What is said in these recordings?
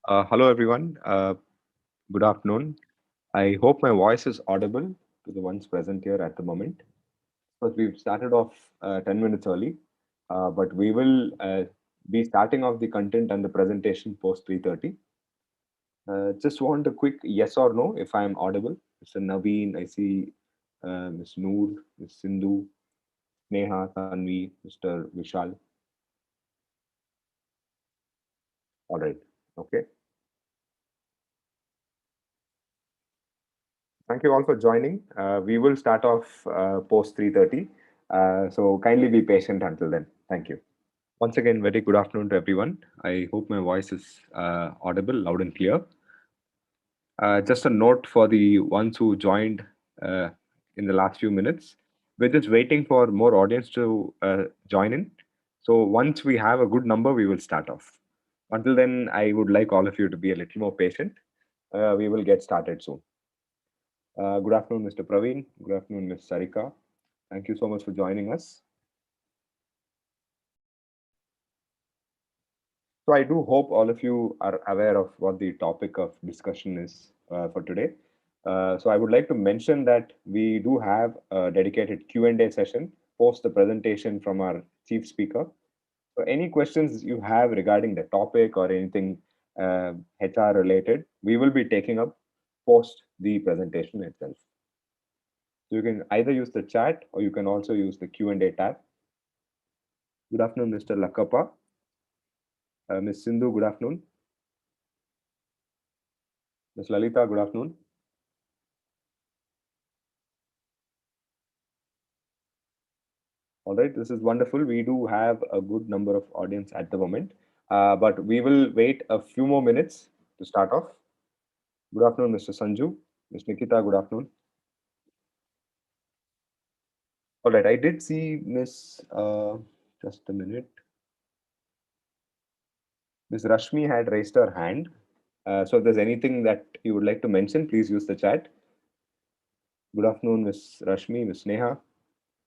Hello, everyone. Good afternoon. I hope my voice is audible to the ones present here at the moment. Because we've started off 10 minutes early, but we will be starting off the content and the presentation post 3:30. Just want a quick yes or no if I'm audible. Mr. Naveen, I see Ms. Noor, Ms. Sindhu, Neha, Tanvi, Mr. Vishal. All right. Okay. Thank you all for joining. We will start off post 3:30. So kindly be patient until then. Thank you. Once again, very good afternoon to everyone. I hope my voice is audible, loud and clear. Just a note for the ones who joined uh, in the last few minutes. We're just waiting for more audience to join in. So once we have a good number, we will start off. Until then, I would like all of you to be a little more patient. We will get started soon. Good afternoon, Mr. Praveen. Good afternoon, Ms. Sarika. Thank you so much for joining us. So I do hope all of you are aware of what the topic of discussion is for today. So I would like to mention that we do have a dedicated Q&A session post the presentation from our chief speaker. So any questions you have regarding the topic or anything HR related, we will be taking up post the presentation itself. So you can either use the chat or you can also use the Q&A tab. Good afternoon, Mr. Lakapa. Ms. Sindhu, good afternoon. Ms. Lalita, good afternoon. All right, this is wonderful. We do have a good number of audience at the moment, but we will wait a few more minutes to start off. Good afternoon, Mr. Sanju. Ms. Nikita, good afternoon. All right, I did see Miss, just a minute. Ms. Rashmi had raised her hand. So if there's anything that you would like to mention, please use the chat. Good afternoon, Ms. Rashmi, Ms. Neha,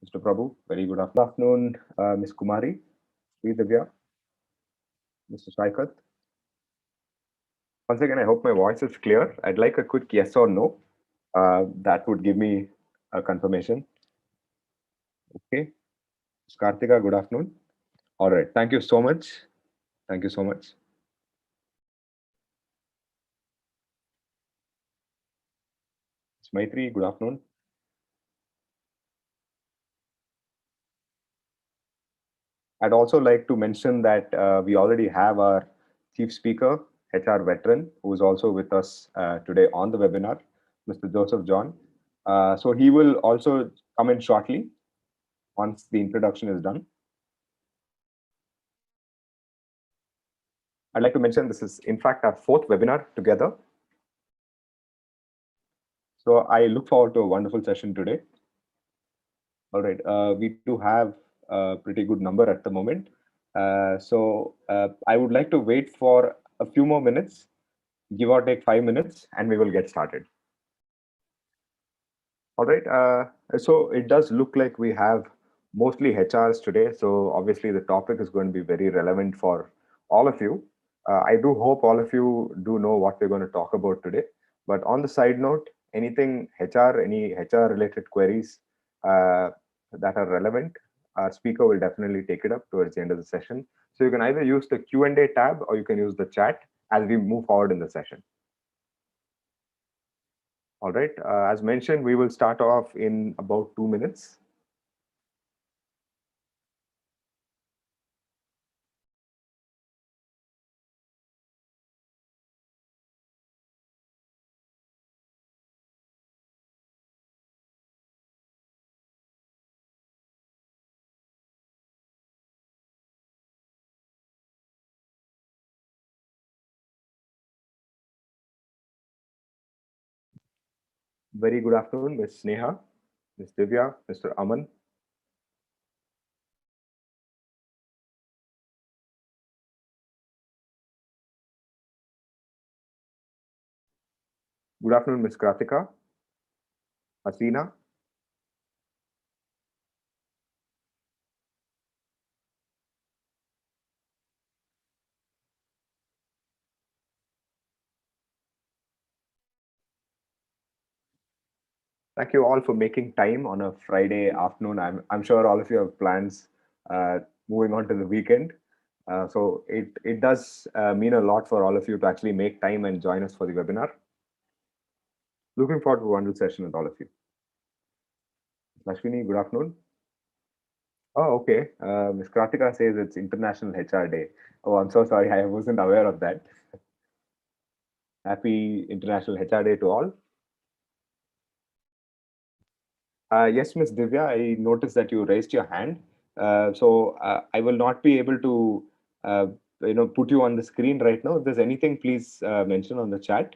Mr. Prabhu. Very good afternoon, Ms. Kumari, Sri Divya, Mr. Shaikat. Once again, I hope my voice is clear. I'd like a quick yes or no. That would give me a confirmation. Okay. Kartika, good afternoon. All right. Thank you so much. Thank you so much. Maitri, good afternoon. I'd also like to mention that we already have our chief speaker, HR veteran, who is also with us today on the webinar, Mr. Joseph John. So he will also come in shortly once the introduction is done. I'd like to mention this is, in fact, our fourth webinar together. So I look forward to a wonderful session today. All right, we do have a pretty good number at the moment. I would like to wait for a few more minutes, give or take 5 minutes, and we will get started. All right, so it does look like we have mostly HRs today. So obviously the topic is going to be very relevant for all of you. I do hope all of you do know what we're going to talk about today. But on the side note, anything HR, any HR related queries that are relevant, our speaker will definitely take it up towards the end of the session. So you can either use the Q&A tab or you can use the chat as we move forward in the session. All right, as mentioned, we will start off in about 2 minutes. Very good afternoon, Ms. Sneha, Ms. Divya, Mr. Aman. Good afternoon, Ms. Kratika, Hasina. Thank you all for making time on a Friday afternoon. I'm sure all of you have plans uh, moving on to the weekend. So it does mean a lot for all of you to actually make time and join us for the webinar. Looking forward to a wonderful session with all of you. Lashwini, good afternoon. Oh, okay. Ms. Kratika says it's International HR Day. Oh, I'm so sorry. I wasn't aware of that. Happy International HR Day to all. Yes, Ms. Divya, I noticed that you raised your hand. I will not be able to, put you on the screen right now. If there's anything, please mention on the chat.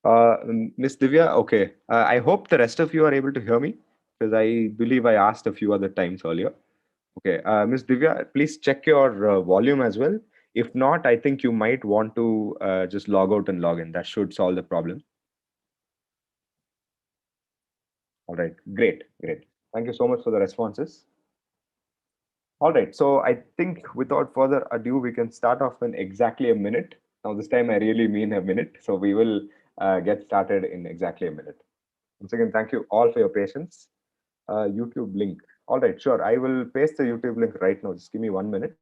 Ms. Divya, okay. I hope the rest of you are able to hear me because I believe I asked a few other times earlier. Okay, Ms. Divya, please check your volume as well. If not, I think you might want to just log out and log in. That should solve the problem. All right, great, great. Thank you so much for the responses. All right, so I think without further ado, we can start off in exactly a minute. Now, this time I really mean a minute. So we will get started in exactly a minute. Once again, thank you all for your patience. YouTube link. All right, sure. I will paste the YouTube link right now. Just give me 1 minute.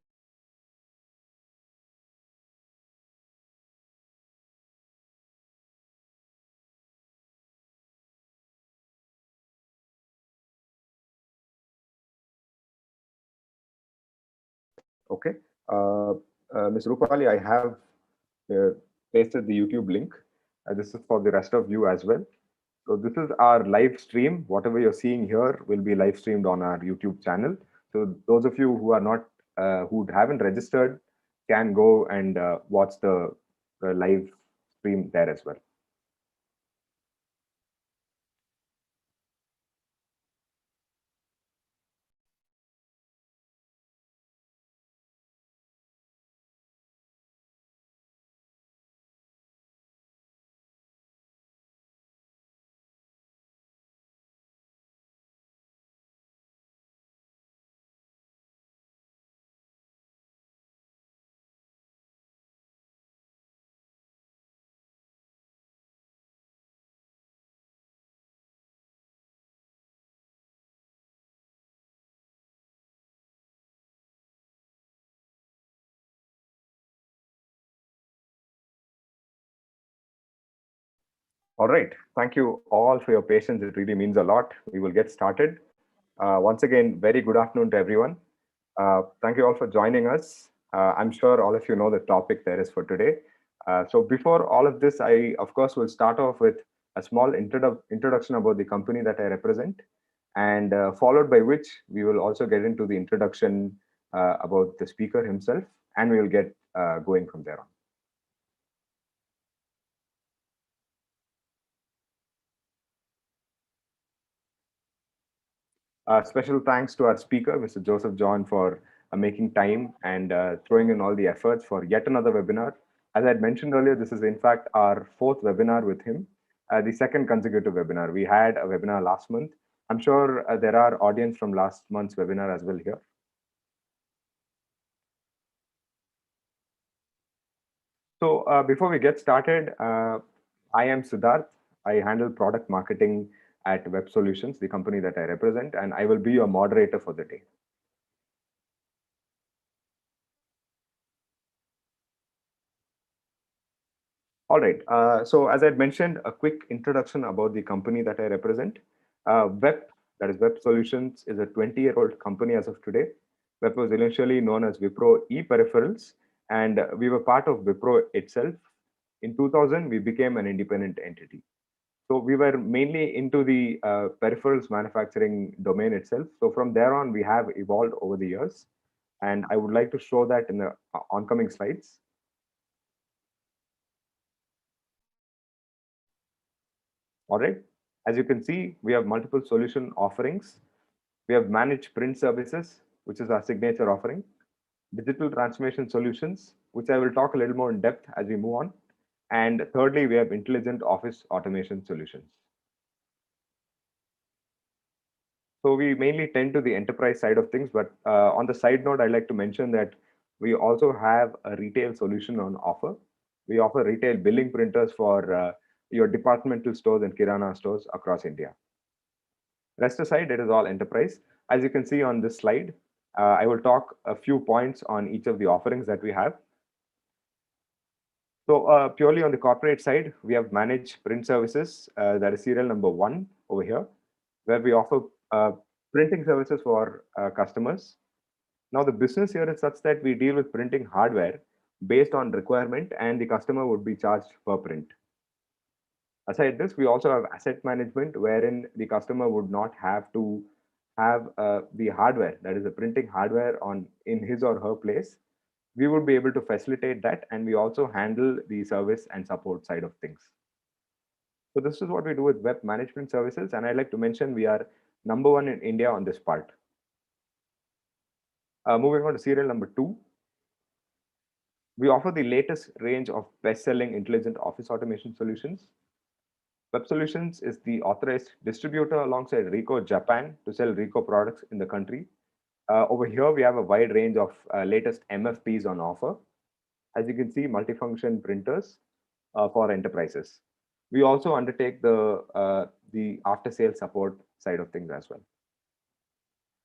Okay. Ms. Rupali, I have uh, pasted the YouTube link. This is for the rest of you as well. So this is our live stream. Whatever you're seeing here will be live streamed on our YouTube channel. So those of you who are not, who haven't registered, can go and watch the live stream there as well. All right. Thank you all for your patience. It really means a lot. We will get started. Once again, very good afternoon to everyone. Thank you all for joining us. I'm sure all of you know the topic there is for today. So before all of this, I, of course, will start off with a small introduction about the company that I represent, and followed by which we will also get into the introduction about the speaker himself, and we will get going from there on. Special thanks to our speaker, Mr. Joseph John, for making time and throwing in all the efforts for yet another webinar. As I had mentioned earlier, this is in fact our fourth webinar with him, the second consecutive webinar. We had a webinar last month. I'm sure there are audience from last month's webinar as well here. So before we get started, I am Siddharth. I handle product marketing at Web Solutions, the company that I represent, and I will be your moderator for the day. All right. So as I had mentioned, a quick introduction about the company that I represent. That is Web Solutions, is a 20-year-old company as of today. Web was initially known as Wipro e-Peripherals, and we were part of Wipro itself. In 2000, we became an independent entity. So we were mainly into the peripherals manufacturing domain itself. So from there on, we have evolved over the years. And I would like to show that in the oncoming slides. All right. As you can see, we have multiple solution offerings. We have managed print services, which is our signature offering, digital transformation solutions, which I will talk a little more in depth as we move on. And thirdly, we have intelligent office automation solutions. So we mainly tend to the enterprise side of things, but on the side note, I'd like to mention that we also have a retail solution on offer. We offer retail billing printers for your departmental stores and kirana stores across India. Rest aside, it is all enterprise. As you can see on this slide, I will talk a few points on each of the offerings that we have. So purely on the corporate side, we have managed print services, that is serial number 1 over here, where we offer printing services for customers. Now, the business here is such that we deal with printing hardware based on requirement, and the customer would be charged per print. Aside this, we also have asset management, wherein the customer would not have to have the hardware, that is the printing hardware, on in his or her place. We would be able to facilitate that, and we also handle the service and support side of things. So this is what we do with web management services, and I'd like to mention we are number 1 in India on this part. Moving on to serial number 2, we offer the latest range of best-selling intelligent office automation solutions. Web Solutions is the authorized distributor alongside Ricoh Japan to sell Ricoh products in the country. Over here, we have a wide range of latest MFPs on offer. As you can see, multifunction printers for enterprises. We also undertake the after-sales support side of things as well.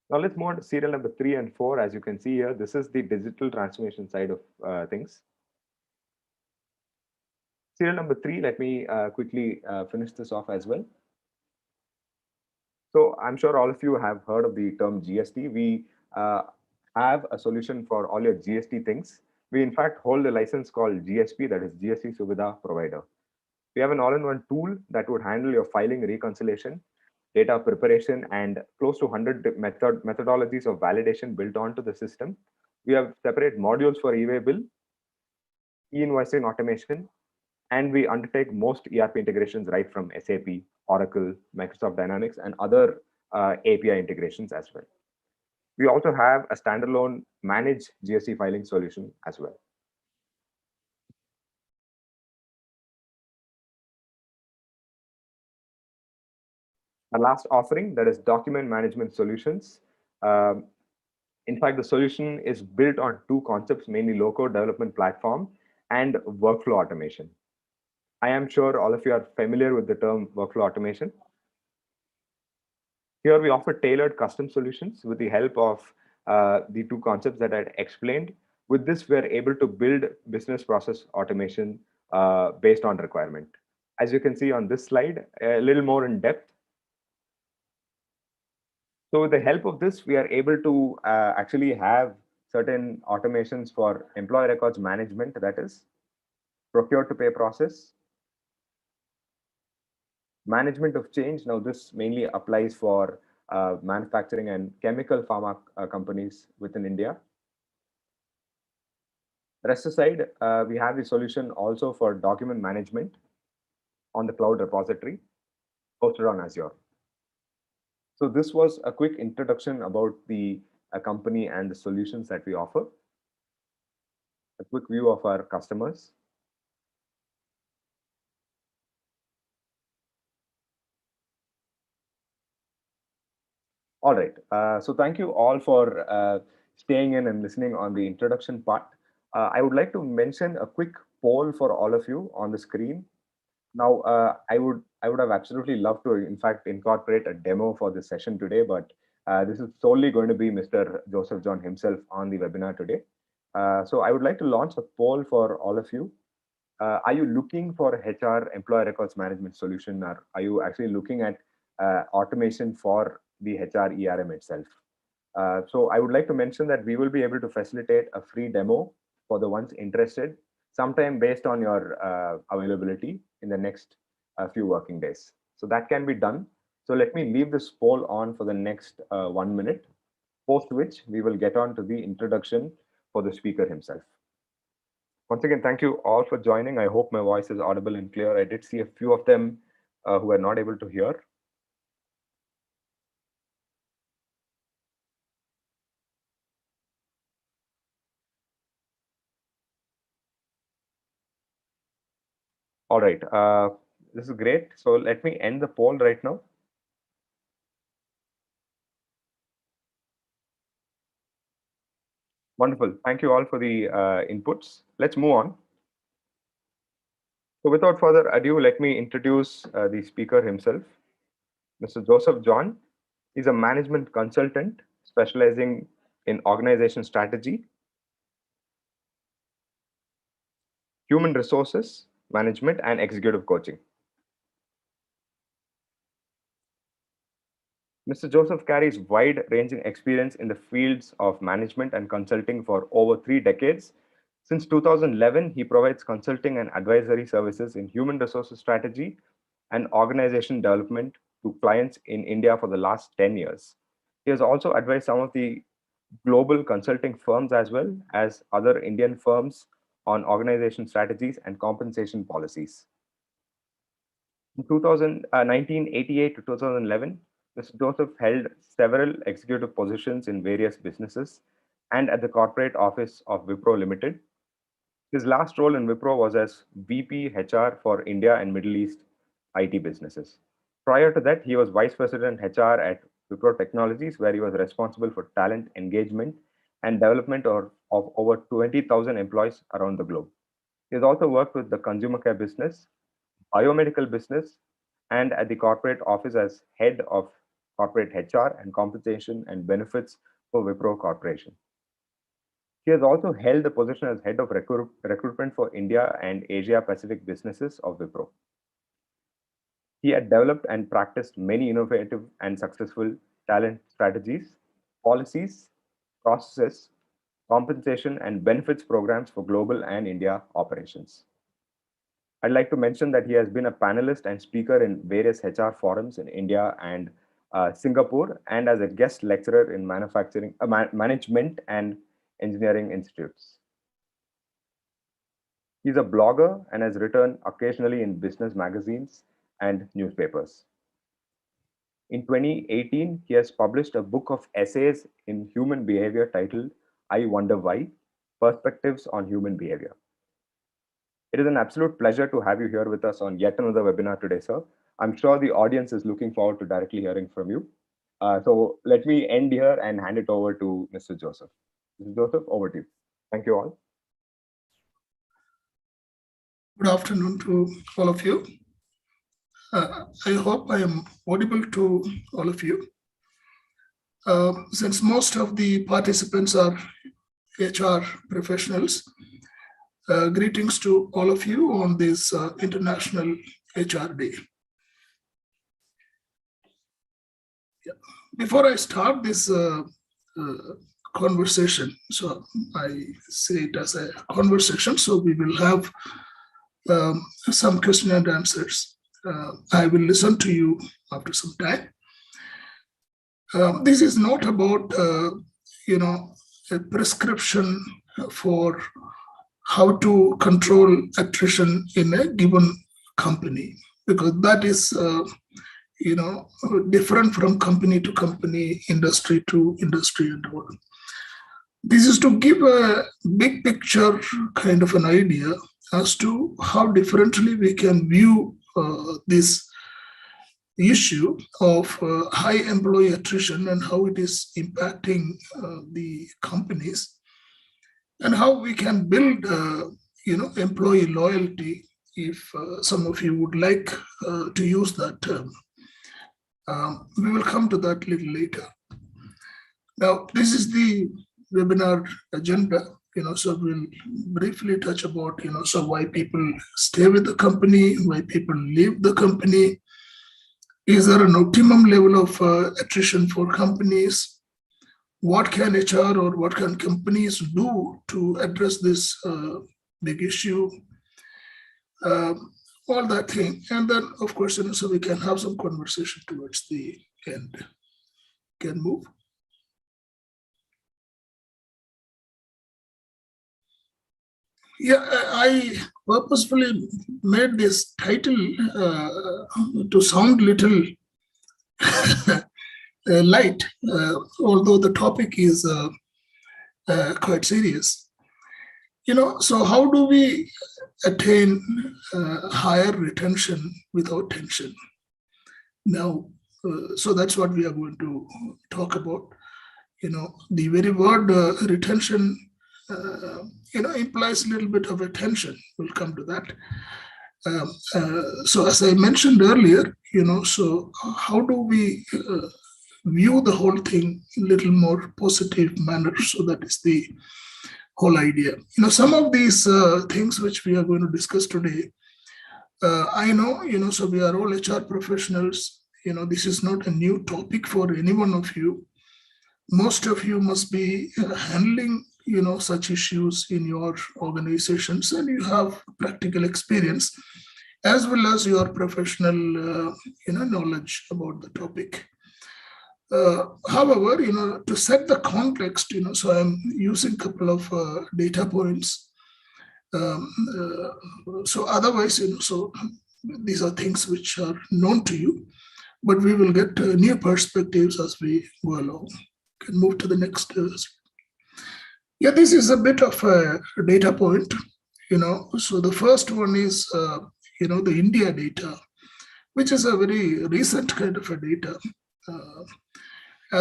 Now let's move on to serial number 3 and 4. As you can see here, this is the digital transformation side of things. Serial number 3, let me quickly finish this off as well. So I'm sure all of you have heard of the term GST. We have a solution for all your GST things. We in fact hold a license called GSP, that is GST Suvidha Provider. We have an all-in-one tool that would handle your filing reconciliation, data preparation, and close to 100 methodologies of validation built onto the system. We have separate modules for e-way bill, e-invoicing automation, and we undertake most ERP integrations right from SAP, Oracle, Microsoft Dynamics, and other API integrations as well. We also have a standalone managed GST filing solution as well. Our last offering, that is document management solutions. In fact, the solution is built on 2 concepts, mainly low-code development platform and workflow automation. I am sure all of you are familiar with the term workflow automation. Here we offer tailored custom solutions with the help of the 2 concepts that I explained. With this, we're able to build business process automation based on requirement. As you can see on this slide, a little more in depth. So with the help of this, we are able to actually have certain automations for employee records management, that is procure to pay process, management of change. Now this mainly applies for manufacturing and chemical pharma companies within India. Rest aside, we have the solution also for document management on the cloud repository hosted on Azure. So this was a quick introduction about the company and the solutions that we offer. A quick view of our customers. All right. So thank you all for staying in and listening on the introduction part. I would like to mention a quick poll for all of you on the screen. Now, I would have absolutely loved to, in fact, incorporate a demo for this session today, but this is solely going to be Mr. Joseph John himself on the webinar today. So I would like to launch a poll for all of you. Are you looking for a HR employee records management solution, or are you actually looking at automation for the HR ERM itself? So I would like to mention that we will be able to facilitate a free demo for the ones interested, sometime based on your availability in the next few working days. So that can be done. So let me leave this poll on for the next 1 minute, post which we will get on to the introduction for the speaker himself. Once again, thank you all for joining. I hope my voice is audible and clear. I did see a few of them who are not able to hear. All right. This is great. So let me end the poll right now. Wonderful. Thank you all for the inputs. Let's move on. So without further ado, let me introduce the speaker himself, Mr. Joseph John. He's a management consultant specializing in organization strategy, human resources management, and executive coaching. Mr. Joseph carries wide ranging experience in the fields of management and consulting for over 3 decades. Since 2011, he provides consulting and advisory services in human resources strategy and organization development to clients in India for the last 10 years. He has also advised some of the global consulting firms as well as other Indian firms on organization strategies and compensation policies. In 1988 to 2011, Mr. Joseph held several executive positions in various businesses and at the corporate office of Wipro Limited. His last role in Wipro was as VP HR for India and Middle East IT businesses. Prior to that, he was Vice President HR at Wipro Technologies, where he was responsible for talent engagement and development of over 20,000 employees around the globe. He has also worked with the consumer care business, biomedical business, and at the corporate office as head of corporate HR and compensation and benefits for Wipro Corporation. He has also held the position as head of recruitment for India and Asia Pacific businesses of Wipro. He had developed and practiced many innovative and successful talent strategies, policies, processes, compensation, and benefits programs for global and India operations. I'd like to mention that he has been a panelist and speaker in various HR forums in India and Singapore, and as a guest lecturer in management and engineering institutes. He's a blogger and has written occasionally in business magazines and newspapers. In 2018, he has published a book of essays in human behavior titled I Wonder Why: Perspectives on Human Behavior. It is an absolute pleasure to have you here with us on yet another webinar today, sir. I'm sure the audience is looking forward to directly hearing from you. So let me end here and hand it over to Mr. Joseph. Mr. Joseph, over to you. Thank you all. Good afternoon to all of you. I hope I am audible to all of you. Since most of the participants are HR professionals, greetings to all of you on this International HR Day. Yeah. Before I start this conversation, so I say it as a conversation, so we will have some question and answers. I will listen to you after some time. This is not about, a prescription for how to control attrition in a given company, because that is, different from company to company, industry to industry and all. This is to give a big picture kind of an idea as to how differently we can view this issue of high employee attrition and how it is impacting the companies, and how we can build, employee loyalty, if some of you would like to use that term. We will come to that a little later. Now, this is the webinar agenda. So we'll briefly touch about, so why people stay with the company, why people leave the company. Is there an optimum level of attrition for companies? What can HR or what can companies do to address this big issue? All that thing. And then, of course, so we can have some conversation towards the end. Can move. Yeah, I purposefully made this title to sound little light, although the topic is quite serious. So how do we attain higher retention without tension. Now, so that's what we are going to talk about. The very word retention, implies a little bit of a tension. We'll come to that. So as I mentioned earlier, so how do we view the whole thing in a little more positive manner? So that is the whole idea. Some of these things which we are going to discuss today, I know, so we are all HR professionals. This is not a new topic for any one of you. Most of you must be handling, such issues in your organizations, and you have practical experience as well as your professional, knowledge about the topic. However, to set the context, so I'm using a couple of data points. So otherwise, so these are things which are known to you, but we will get new perspectives as we go along. Can move to the next. Yeah, this is a bit of a data point. So the first one is, the India data, which is a very recent kind of a data.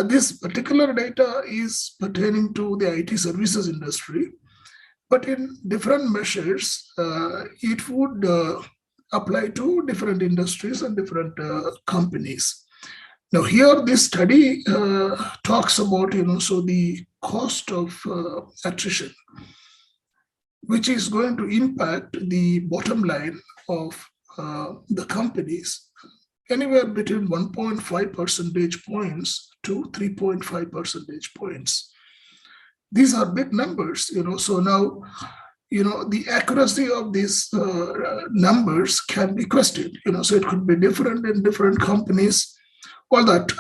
This particular data is pertaining to the IT services industry, but in different measures, it would apply to different industries and different companies. Now here, this study talks about, so the cost of attrition, which is going to impact the bottom line of the companies anywhere between 1.5 percentage points to 3.5 percentage points. These are big numbers, so now, the accuracy of these numbers can be questioned, so it could be different in different companies. All that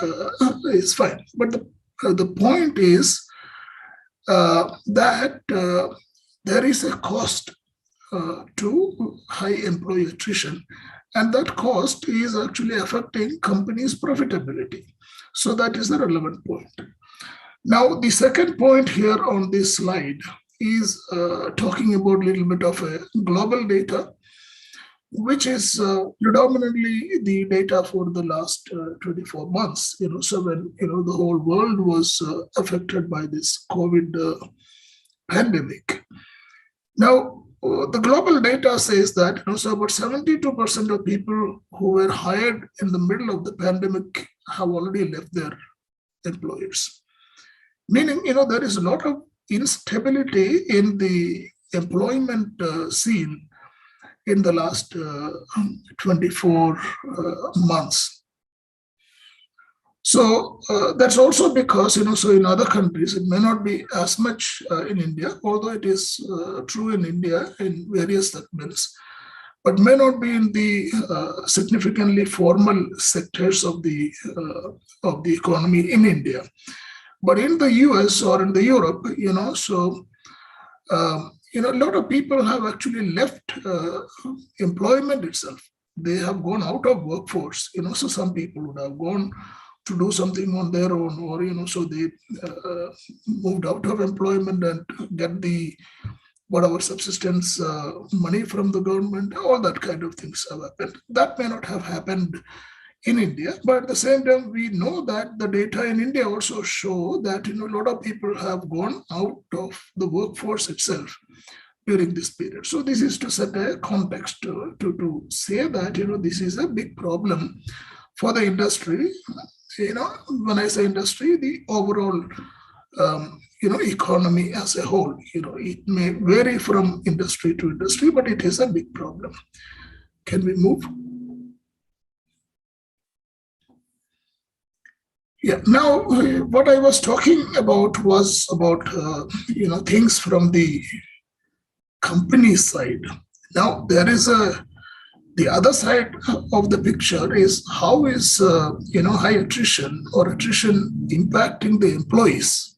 is fine. But the point is that there is a cost to high employee attrition, and that cost is actually affecting companies' profitability. So that is the relevant point. Now, the second point here on this slide is talking about a little bit of a global data, which is predominantly the data for the last 24 months, so when, the whole world was affected by this COVID pandemic. Now, the global data says that, so about 72% of people who were hired in the middle of the pandemic have already left their employers. Meaning, there is a lot of instability in the employment scene in the last 24 months. So that's also because, so in other countries, it may not be as much in India, although it is true in India in various segments, but may not be in the significantly formal sectors of the economy in India. But in the US or in the Europe, so a lot of people have actually left employment itself. They have gone out of workforce, so some people would have gone to do something on their own, or, so they moved out of employment and get the whatever subsistence money from the government. All that kind of things have happened. That may not have happened in India, but at the same time, we know that the data in India also show that, a lot of people have gone out of the workforce itself during this period. So this is to set a context to say that, this is a big problem for the industry. When I say industry, the overall, economy as a whole. It may vary from industry to industry, but it is a big problem. Can we move? Yeah. Now, what I was talking about was about, things from the company side. Now, there is the other side of the picture is how is, high attrition or attrition impacting the employees.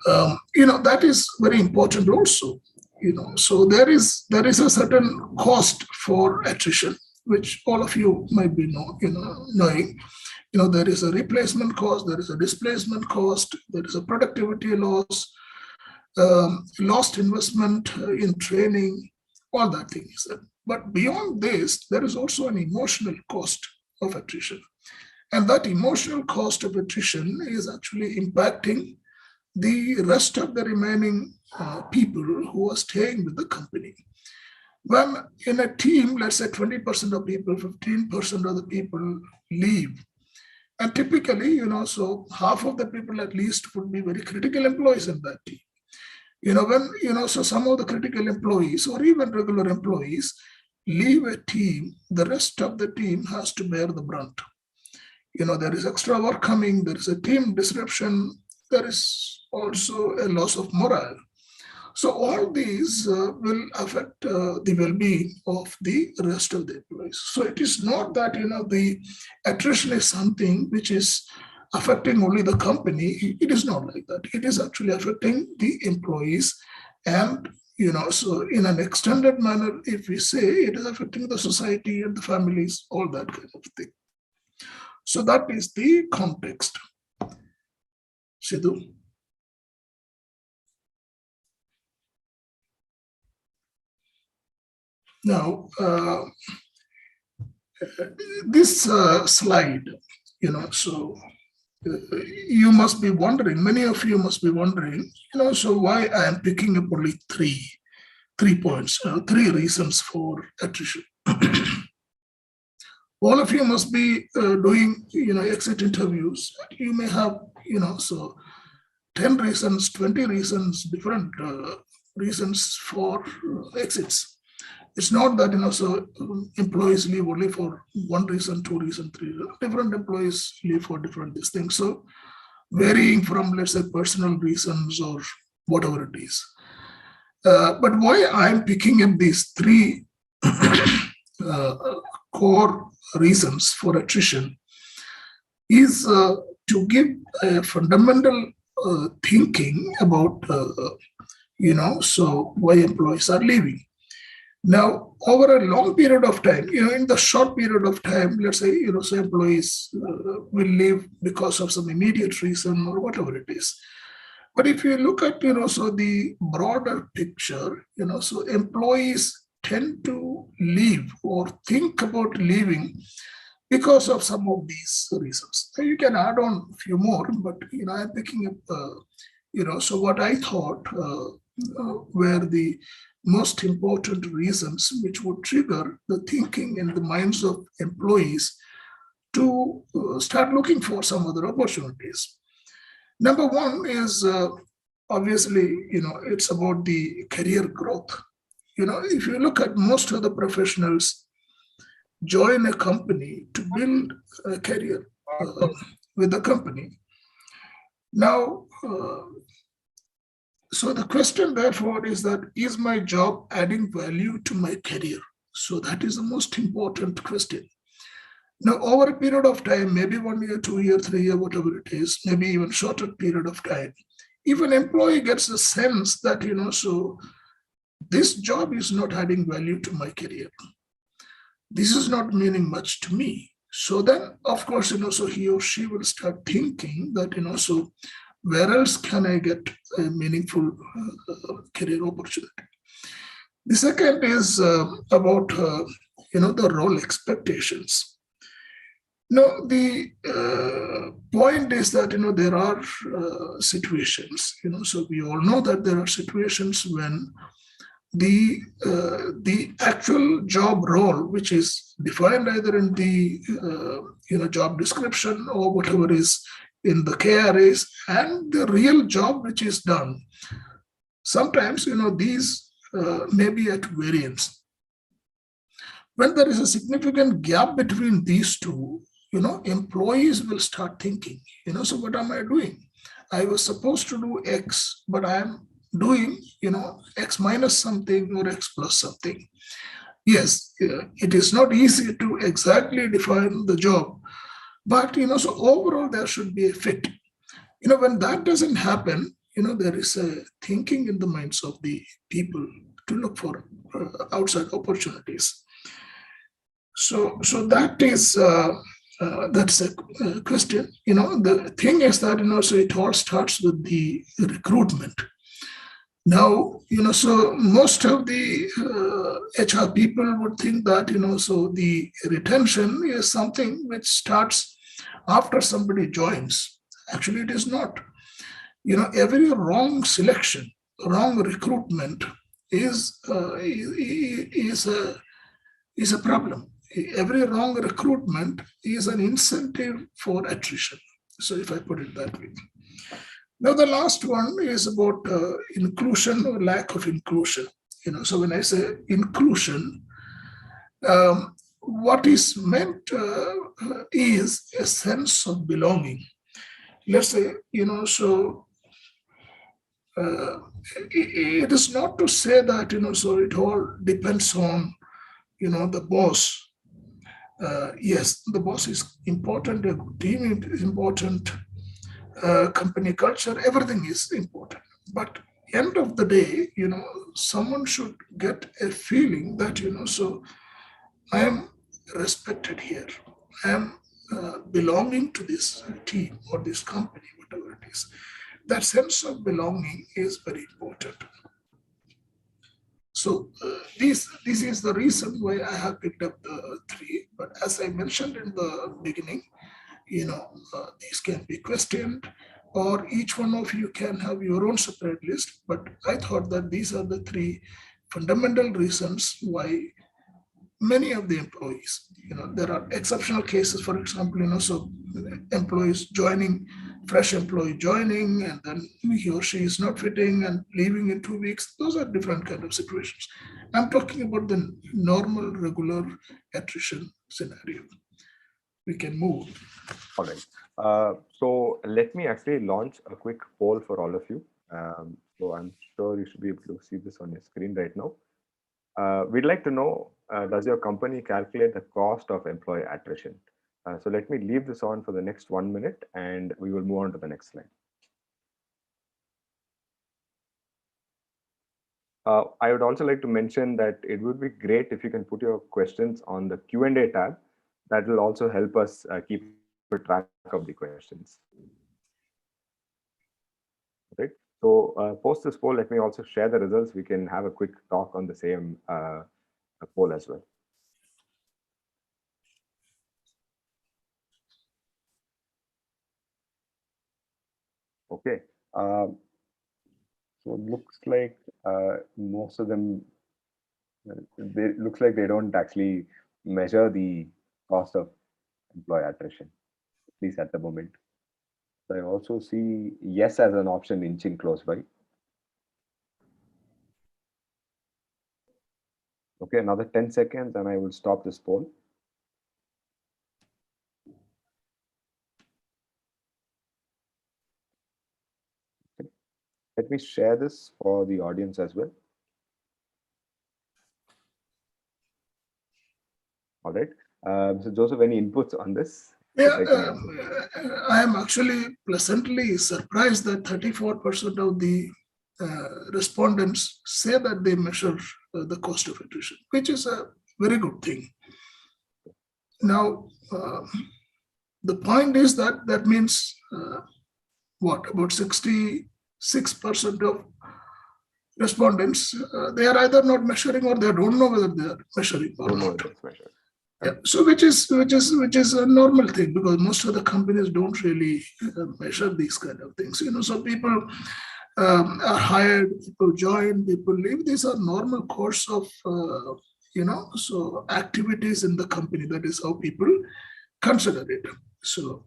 That is very important also. So there is a certain cost for attrition, which all of you might be knowing. There is a replacement cost, there is a displacement cost, there is a productivity loss, lost investment in training, all that things. But beyond this, there is also an emotional cost of attrition. And that emotional cost of attrition is actually impacting the rest of the remaining people who are staying with the company. When in a team, let's say 20% of people, 15% of the people leave. And typically, so half of the people at least would be very critical employees in that team. So some of the critical employees or even regular employees leave a team, the rest of the team has to bear the brunt. There is extra work coming, there is a team disruption, there is also a loss of morale. So all these will affect the well-being of the rest of the employees. So it is not that, the attrition is something which is affecting only the company. It is not like that. It is actually affecting the employees. And, so in an extended manner, if we say it is affecting the society and the families, all that kind of thing. So that is the context. Sidhu. Now, this slide, so you must be wondering, many of you must be wondering, so why I am picking up only three points, three reasons for attrition. All of you must be doing, exit interviews. You may have, so 10 reasons, 20 reasons, different reasons for exits. It's not that, so employees leave only for one reason, two reasons, three reasons. Different employees leave for different these things. So varying from, let's say, personal reasons or whatever it is. But why I'm picking up these three core reasons for attrition is to give a fundamental thinking about, so why employees are leaving. Now, over a long period of time, in the short period of time, let's say, so employees will leave because of some immediate reason or whatever it is. But if you look at, so the broader picture, so employees tend to leave or think about leaving because of some of these reasons. So you can add on a few more, but, I'm picking up, so what I thought were the most important reasons which would trigger the thinking in the minds of employees to start looking for some other opportunities. Number one is obviously, it's about the career growth. If you look at most of the professionals join a company to build a career with the company. Now, so the question therefore is that, is my job adding value to my career? So that is the most important question. Now, over a period of time, maybe 1 year, 2 year, 3 year, whatever it is, maybe even shorter period of time, if an employee gets the sense that, so this job is not adding value to my career, this is not meaning much to me. So then, of course, so he or she will start thinking that, so where else can I get a meaningful career opportunity? The second is about, the role expectations. No, the point is that, there are situations, so we all know that there are situations when the actual job role, which is defined either in the, job description or whatever is in the KRAs, and the real job which is done, sometimes, these may be at variance. When there is a significant gap between these two, employees will start thinking, so what am I doing? I was supposed to do X, but I am doing, X minus something or X plus something. Yes, it is not easy to exactly define the job, but, so overall there should be a fit. When that doesn't happen, there is a thinking in the minds of the people to look for outside opportunities. So that is, that's a question. The thing is that, so it all starts with the recruitment. Now, so most of the HR people would think that, so the retention is something which starts after somebody joins. Actually, it is not. Every wrong selection, wrong recruitment is a problem. Every wrong recruitment is an incentive for attrition. So, if I put it that way. Now, the last one is about inclusion or lack of inclusion. So when I say inclusion, what is meant is a sense of belonging. Let's say, so it is not to say that, so it all depends on, the boss. Yes, the boss is important, a team is important, company culture, everything is important. But end of the day, someone should get a feeling that, so I am respected here. I am belonging to this team or this company, whatever it is. That sense of belonging is very important. So this is the reason why I have picked up the three. But as I mentioned in the beginning, these can be questioned, or each one of you can have your own separate list. But I thought that these are the three fundamental reasons why many of the employees, there are exceptional cases, for example, so employees joining, fresh employee joining, and then he or she is not fitting and leaving in 2 weeks. Those are different kind of situations. I'm talking about the normal, regular attrition scenario. We can move. All right. So let me actually launch a quick poll for all of you. So I'm sure you should be able to see this on your screen right now. We'd like to know, does your company calculate the cost of employee attrition? So let me leave this on for the next 1 minute and we will move on to the next slide. I would also like to mention that it would be great if you can put your questions on the Q&A tab. That will also help us keep a track of the questions. Right. So post this poll, let me also share the results. We can have a quick talk on the same poll as well. Okay. So it looks like most of them, looks like they don't actually measure the cost of employee attrition, at least at the moment. So I also see yes as an option inching close by. Okay, another 10 seconds and I will stop this poll. Okay. Let me share this for the audience as well. All right. So Joseph, any inputs on this? Yeah, I am actually pleasantly surprised that 34% of the respondents say that they measure the cost of attrition, which is a very good thing. Now, the point is that means what? About 66% of respondents, they are either not measuring or they don't know whether they are measuring or not. Yeah, so which is a normal thing, because most of the companies don't really measure these kind of things. So people are hired, people join, people leave. These are normal course of so activities in the company. That is how people consider it. So,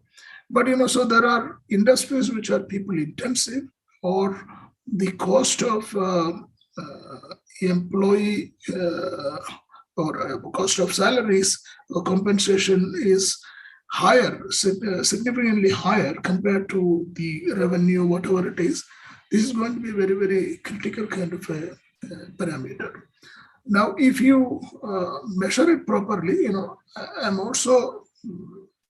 but so there are industries which are people intensive, or the cost of employee or cost of salaries or compensation is higher, significantly higher compared to the revenue, whatever it is. This is going to be very, very critical kind of a parameter. Now, if you measure it properly, I'm also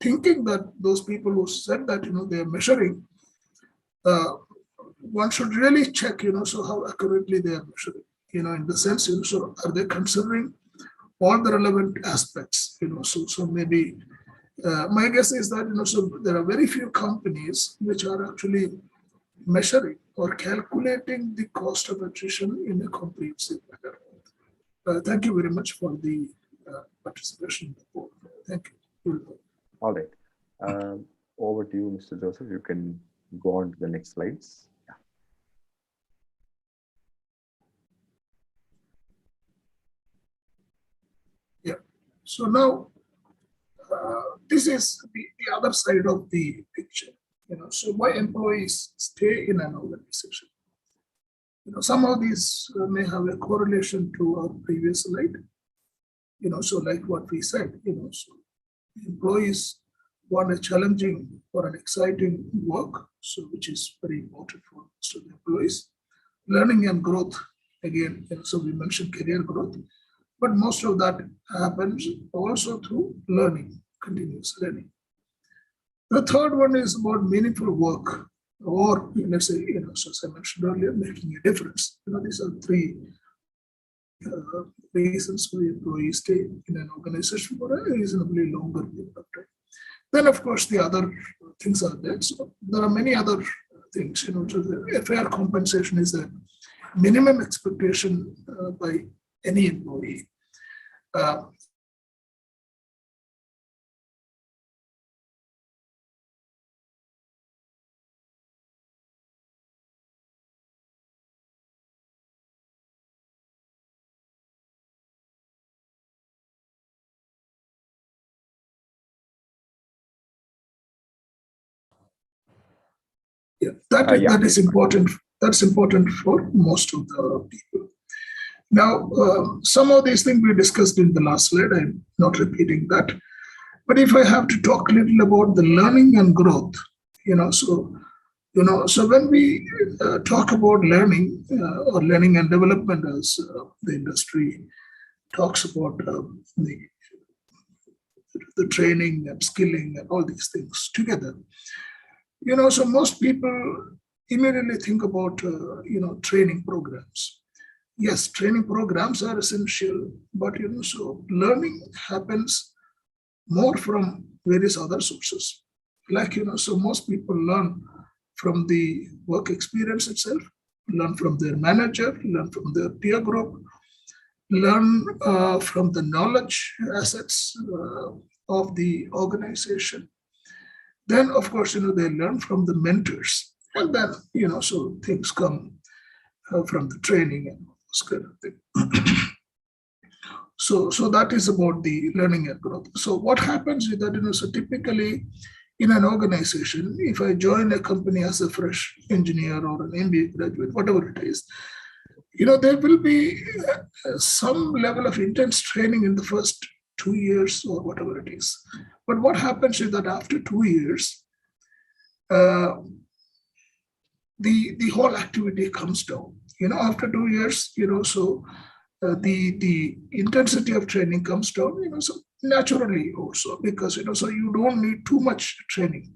thinking that those people who said that, they are measuring, one should really check, so how accurately they are measuring, in the sense, so are they considering all the relevant aspects, so maybe my guess is that, so there are very few companies which are actually measuring or calculating the cost of attrition in a comprehensive manner. Thank you very much for the participation in the board. Thank you. All right. Over to you, Mr. Joseph. You can go on to the next slides. Yeah. So now, this is the other side of the picture. So why employees stay in an organization? Some of these may have a correlation to our previous slide. So like what we said, so employees want a challenging or an exciting work, so which is very important for most of the employees. Learning and growth, again, so we mentioned career growth, but most of that happens also through learning, continuous learning. The third one is about meaningful work, or let's say, so as I mentioned earlier, making a difference. These are three reasons why employees stay in an organization for a reasonably longer period of time. Then, of course, the other things are there. So there are many other things. So the fair compensation is a minimum expectation by any employee. Yeah, that is important. That's important for most of the people. Now, some of these things we discussed in the last slide. I'm not repeating that. But if I have to talk a little about the learning and growth, so when we talk about learning or learning and development, as the industry talks about the training and skilling and all these things together, so most people immediately think about training programs. Yes, training programs are essential, but so learning happens more from various other sources. Like so most people learn from the work experience itself, learn from their manager, learn from their peer group, learn from the knowledge assets of the organization. Then, of course, they learn from the mentors, and then so things come from the training and this kind of thing. So that is about the learning and growth. So what happens is that so typically in an organization, if I join a company as a fresh engineer or an MBA graduate, whatever it is, there will be some level of intense training in the first 2 years or whatever it is. But what happens is that after 2 years, the whole activity comes down. After 2 years, so the intensity of training comes down. So naturally also, because so you don't need too much training.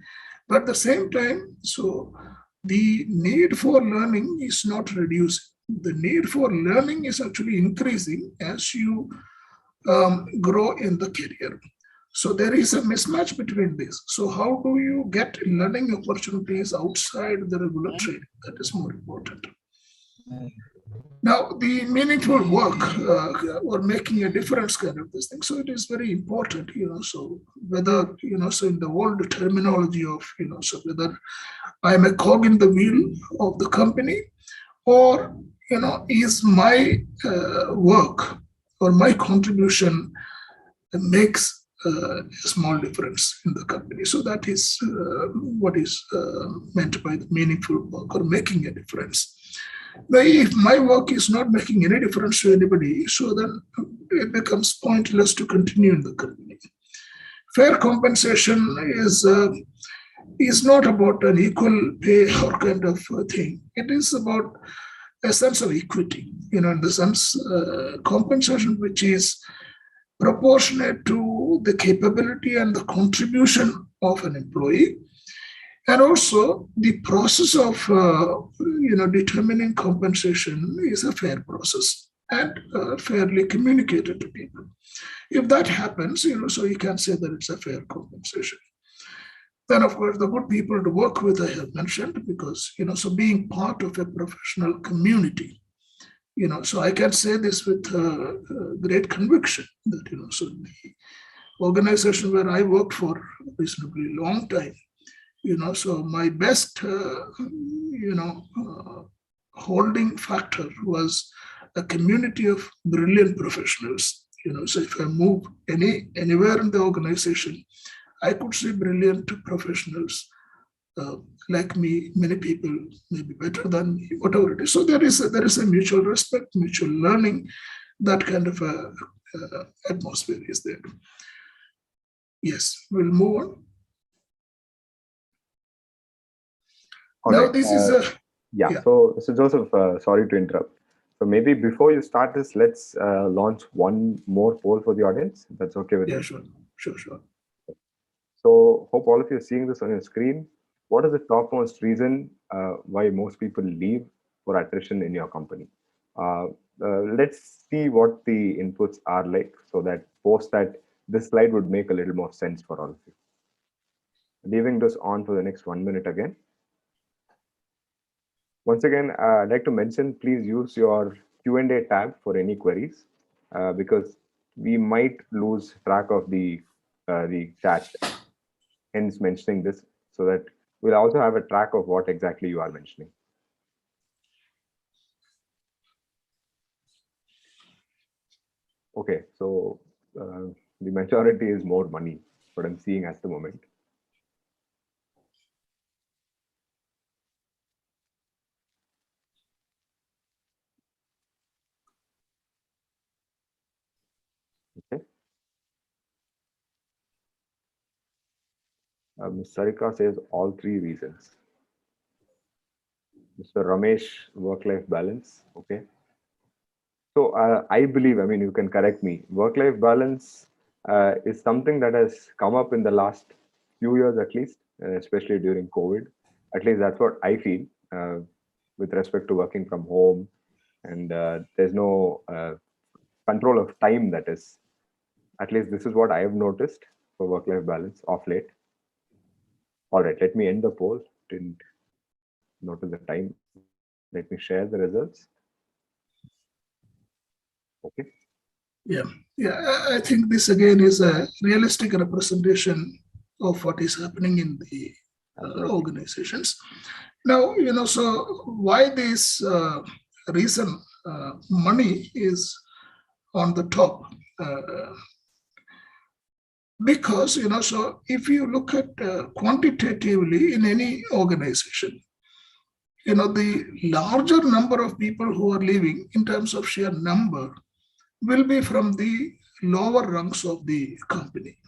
But at the same time, so the need for learning is not reducing. The need for learning is actually increasing as you grow in the career. So there is a mismatch between this. So how do you get learning opportunities outside the regular training? That is more important. Now, the meaningful work or making a difference kind of this thing. So it is very important, so whether, so in the old terminology of, so whether I'm a cog in the wheel of the company, or, is my work or my contribution makes a small difference in the company. So that is what is meant by the meaningful work or making a difference. Now, if my work is not making any difference to anybody, so then it becomes pointless to continue in the company. Fair compensation is not about an equal pay or kind of thing. It is about a sense of equity, in the sense compensation which is proportionate to the capability and the contribution of an employee. And also the process of determining compensation is a fair process and fairly communicated to people. If that happens, so you can say that it's a fair compensation. Then, of course, the good people to work with I have mentioned, because, so being part of a professional community, so I can say this with great conviction that, so the organization where I worked for a reasonably long time, so my best, holding factor was a community of brilliant professionals. So if I move anywhere in the organization, I could see brilliant professionals like me. Many people may be better than me, whatever it is. So there is a mutual respect, mutual learning. That kind of a atmosphere is there. Yes, we'll move on. All Now right. this is a yeah. So Joseph, sorry to interrupt. So maybe before you start this, let's launch one more poll for the audience. That's okay with you? Sure. So hope all of you are seeing this on your screen. What is the topmost reason why most people leave for attrition in your company? Let's see what the inputs are like, so that post that this slide would make a little more sense for all of you. Leaving this on for the next 1 minute again. Once again, I'd like to mention, please use your Q&A tab for any queries, because we might lose track of the chat, hence mentioning this, so that we'll also have a track of what exactly you are mentioning. Okay, so the majority is more money, what I'm seeing at the moment. Okay. Ms. Sarika says all three reasons. Mr. Ramesh, work-life balance. Okay. So I believe, I mean, you can correct me, work-life balance is something that has come up in the last few years at least, especially during COVID. At least that's what I feel with respect to working from home. And there's no control of time, that is. At least this is what I have noticed for work-life balance of late. All right, let me end the poll. Didn't notice the time. Let me share the results. Okay. Yeah, I think this again is a realistic representation of what is happening in the organizations. Now, so why this reason money is on the top? Because, so if you look at quantitatively in any organization, the larger number of people who are leaving in terms of sheer number will be from the lower rungs of the company.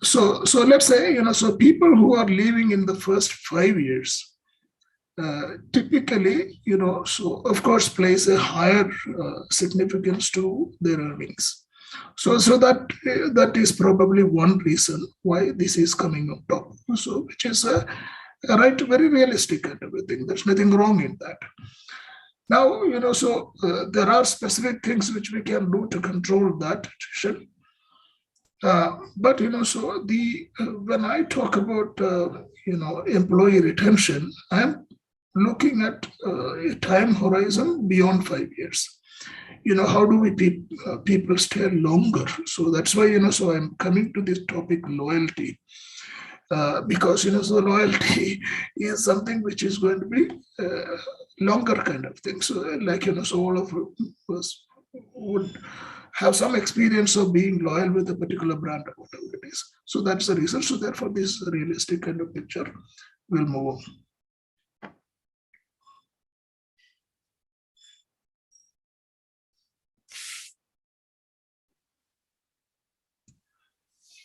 So let's say, so people who are leaving in the first 5 years, typically, so of course place a higher significance to their earnings. So that is probably one reason why this is coming on top. So which is a right, very realistic kind of a thing. There's nothing wrong in that. Now, so there are specific things which we can do to control that attrition. But, so when I talk about, employee retention, I'm looking at a time horizon beyond 5 years. How do we people stay longer? So that's why, so I'm coming to this topic, loyalty. Because, so loyalty is something which is going to be longer kind of thing. So like, so all of us would have some experience of being loyal with a particular brand or whatever it is. So that's the reason. So therefore, this realistic kind of picture will move on.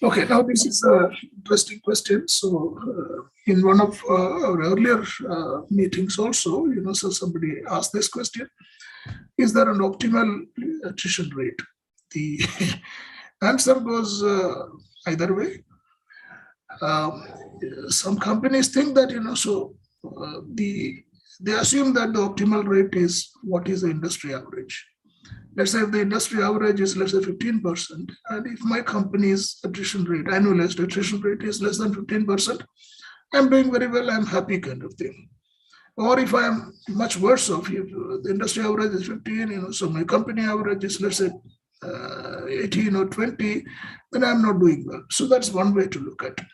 Okay, now this is an interesting question. So in one of our earlier meetings also, so somebody asked this question: is there an optimal attrition rate? The answer goes either way. Some companies think that, so they assume that the optimal rate is what is the industry average. let's say if the industry average is, let's say 15%, and if my company's attrition rate, annualized attrition rate is less than 15%, I'm doing very well, I'm happy kind of thing. Or if I'm much worse off, if the industry average is 15, so my company average is, let's say, 18 or 20, then I'm not doing well. So that's one way to look at it.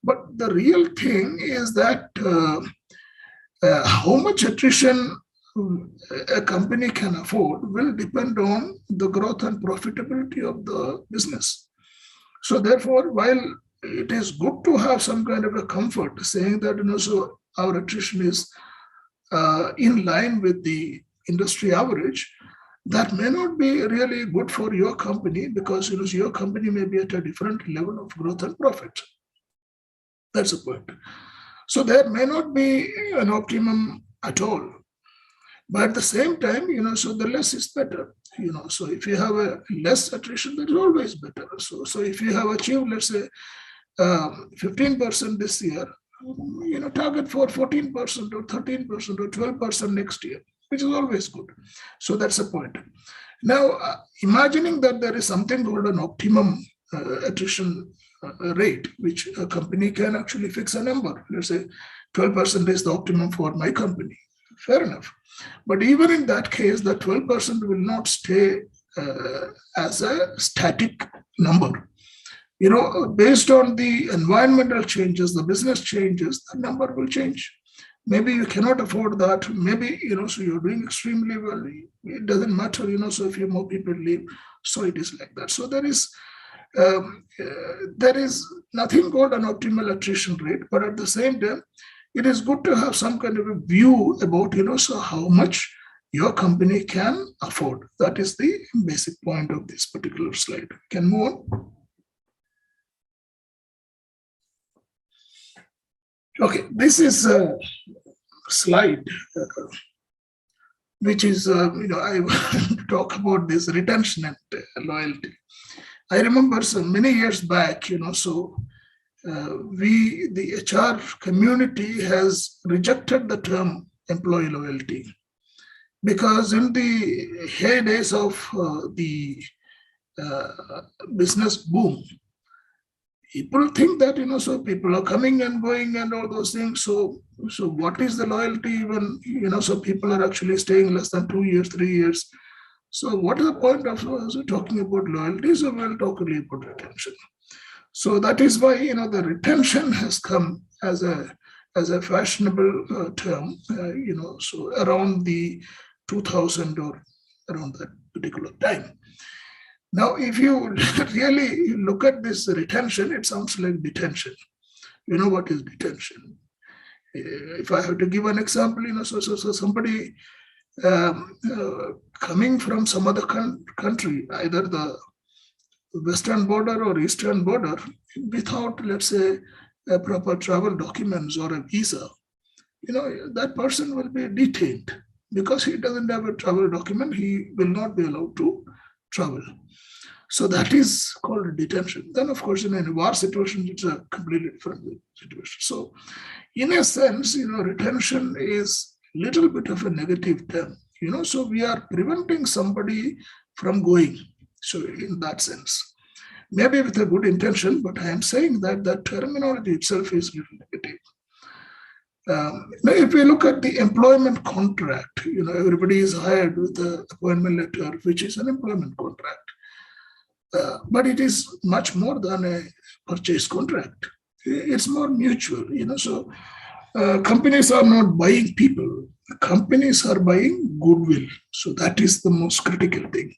But the real thing is that how much attrition a company can afford will depend on the growth and profitability of the business. So therefore, while it is good to have some kind of a comfort saying that, so our attrition is in line with the industry average, that may not be really good for your company, because your company may be at a different level of growth and profit. That's the point. So there may not be an optimum at all. But at the same time, so the less is better. So if you have a less attrition, that is always better. So if you have achieved, let's say, 15% this year, target for 14% or 13% or 12% next year, which is always good. So that's the point. Now, imagining that there is something called an optimum attrition rate, which a company can actually fix a number. Let's say 12% is the optimum for my company. Fair enough. But even in that case, the 12% will not stay as a static number. Based on the environmental changes, the business changes, the number will change. Maybe you cannot afford that. Maybe, so you're doing extremely well. It doesn't matter, so if you more people leave, so it is like that. So there is nothing called an optimal attrition rate, but at the same time, it is good to have some kind of a view about, so how much your company can afford. That is the basic point of this particular slide. Can move on. Okay, this is a slide which is, I want to talk about this retention and loyalty. I remember many years back, the HR community has rejected the term employee loyalty, because in the heydays of the business boom, people think that, so people are coming and going and all those things. So what is the loyalty when, so people are actually staying less than 2 years, 3 years. So what is the point of talking about loyalty? So we'll talk only about retention. So that is why, the retention has come as a fashionable term, so around the 2000 or around that particular time. Now, if you really look at this retention, it sounds like detention. You know what is detention? If I have to give an example, so somebody coming from some other country, either the western border or eastern border, without, let's say, a proper travel documents or a visa, that person will be detained because he doesn't have a travel document. He will not be allowed to travel. So that is called detention. Then, of course, in a war situation, it's a completely different situation. So, in a sense, retention is a little bit of a negative term. So we are preventing somebody from going. So, in that sense, maybe with a good intention, but I am saying that the terminology itself is a little negative. Now, if we look at the employment contract, everybody is hired with an appointment letter, which is an employment contract. But it is much more than a purchase contract. It's more mutual, So companies are not buying people. Companies are buying goodwill. So that is the most critical thing.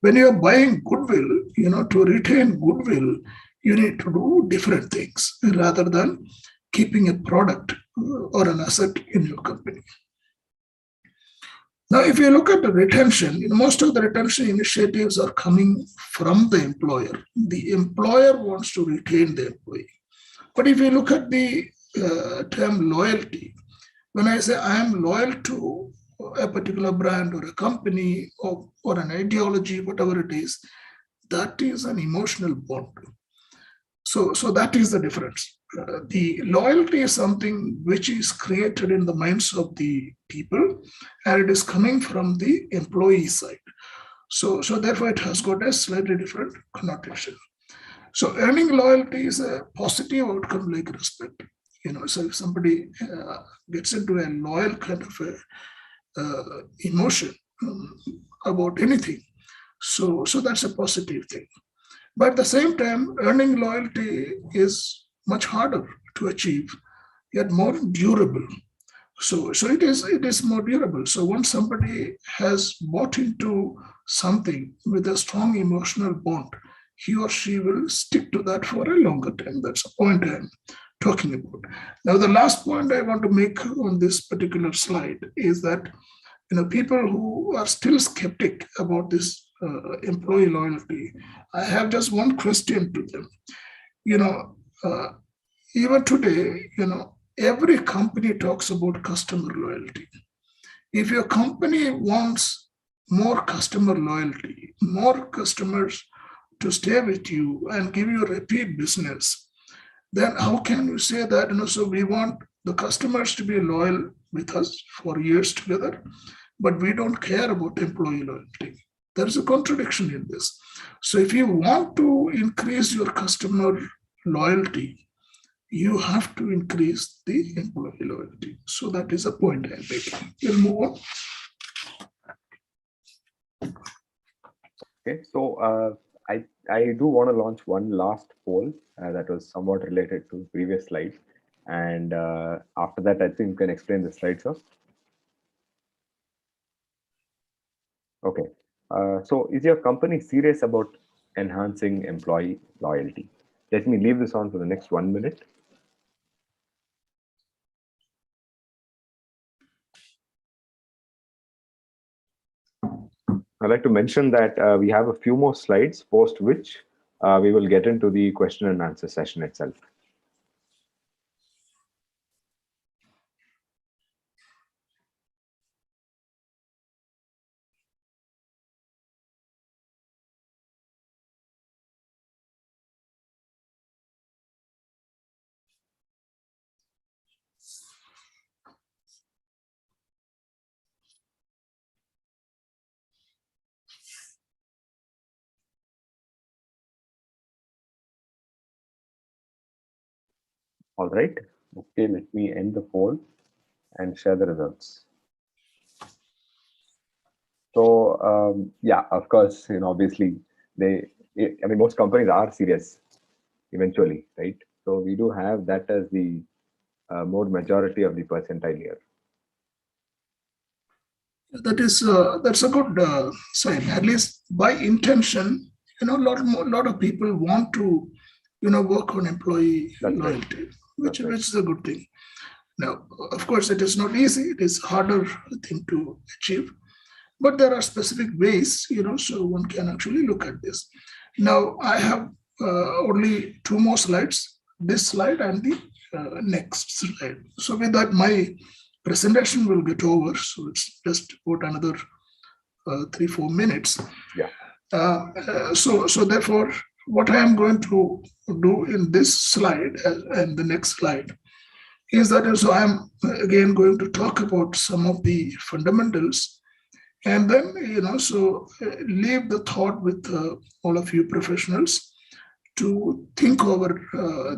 When you are buying goodwill, to retain goodwill, you need to do different things rather than keeping a product or an asset in your company. Now, if you look at the retention, most of the retention initiatives are coming from the employer. The employer wants to retain the employee. But if you look at the term loyalty, when I say I am loyal to a particular brand or a company or an ideology, whatever it is, that is an emotional bond. So that is the difference. The loyalty is something which is created in the minds of the people, and it is coming from the employee side. So therefore, it has got a slightly different connotation. So earning loyalty is a positive outcome like respect. So if somebody gets into a loyal kind of emotion about anything, so that's a positive thing. But at the same time, earning loyalty is much harder to achieve, yet more durable. So it is more durable. So once somebody has bought into something with a strong emotional bond, he or she will stick to that for a longer time. That's the point I'm talking about. Now, the last point I want to make on this particular slide is that people who are still skeptic about this employee loyalty, I have just one question to them. Uh, Even today, every company talks about customer loyalty. If your company wants more customer loyalty, more customers to stay with you and give you repeat business, then how can you say that, so we want the customers to be loyal with us for years together, but we don't care about employee loyalty? There is a contradiction in this. So if you want to increase your customer loyalty, you have to increase the employee loyalty. So that is a point I'm making. We'll move on. Okay, so I do want to launch one last poll that was somewhat related to previous slides, and after that, I think you can explain the slide, sir. Okay, so is your company serious about enhancing employee loyalty? Let me leave this on for the next 1 minute. I'd like to mention that we have a few more slides, post which we will get into the question and answer session itself. All right. Okay, let me end the poll and share the results. So yeah, of course, obviously most companies are serious eventually, right? So we do have that as the more majority of the percentile here. That's a good sign. At least by intention, lot of people want to, work on employee loyalty, which is a good thing. Now, of course, it is not easy. It is harder thing to achieve, but there are specific ways, so one can actually look at this. Now, I have only two more slides, this slide and the next slide. So with that, my presentation will get over. So it's just about another 3-4 minutes. Yeah. So therefore, what I am going to do in this slide and the next slide is that so I am again going to talk about some of the fundamentals, and then so leave the thought with all of you professionals to think over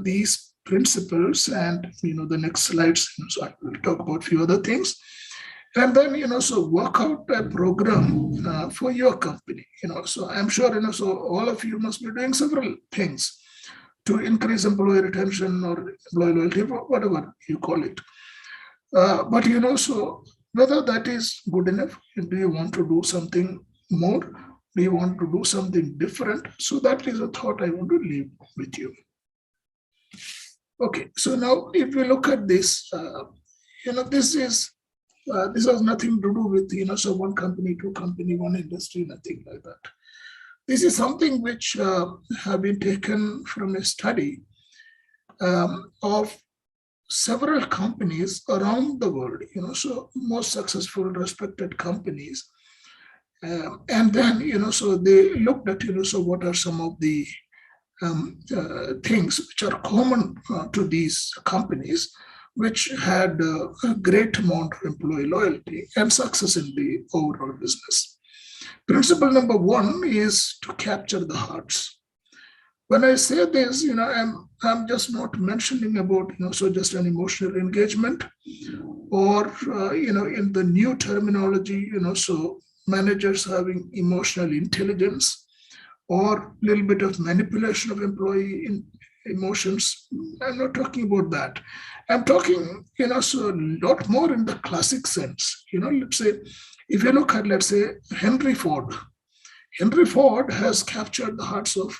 these principles, and the next slides. So I will talk about a few other things, and then so work out a program for your company. So I'm sure so all of you must be doing several things to increase employee retention or employee loyalty, whatever you call it. But so whether that is good enough, do you want to do something more? Do you want to do something different? So that is a thought I want to leave with you. Okay, so now if we look at this, this has nothing to do with so one company, two company, one industry, nothing like that. This is something which have been taken from a study of several companies around the world, so most successful, respected companies. And then, so they looked at, so what are some of the things which are common to these companies, which had a great amount of employee loyalty and success in the overall business. Principle number one is to capture the hearts. When I say this, I'm just not mentioning about, so just an emotional engagement, or, in the new terminology, so managers having emotional intelligence, or a little bit of manipulation of employee emotions. I'm not talking about that. I'm talking, so a lot more in the classic sense. Let's say, if you look at, let's say, Henry Ford. Henry Ford has captured the hearts of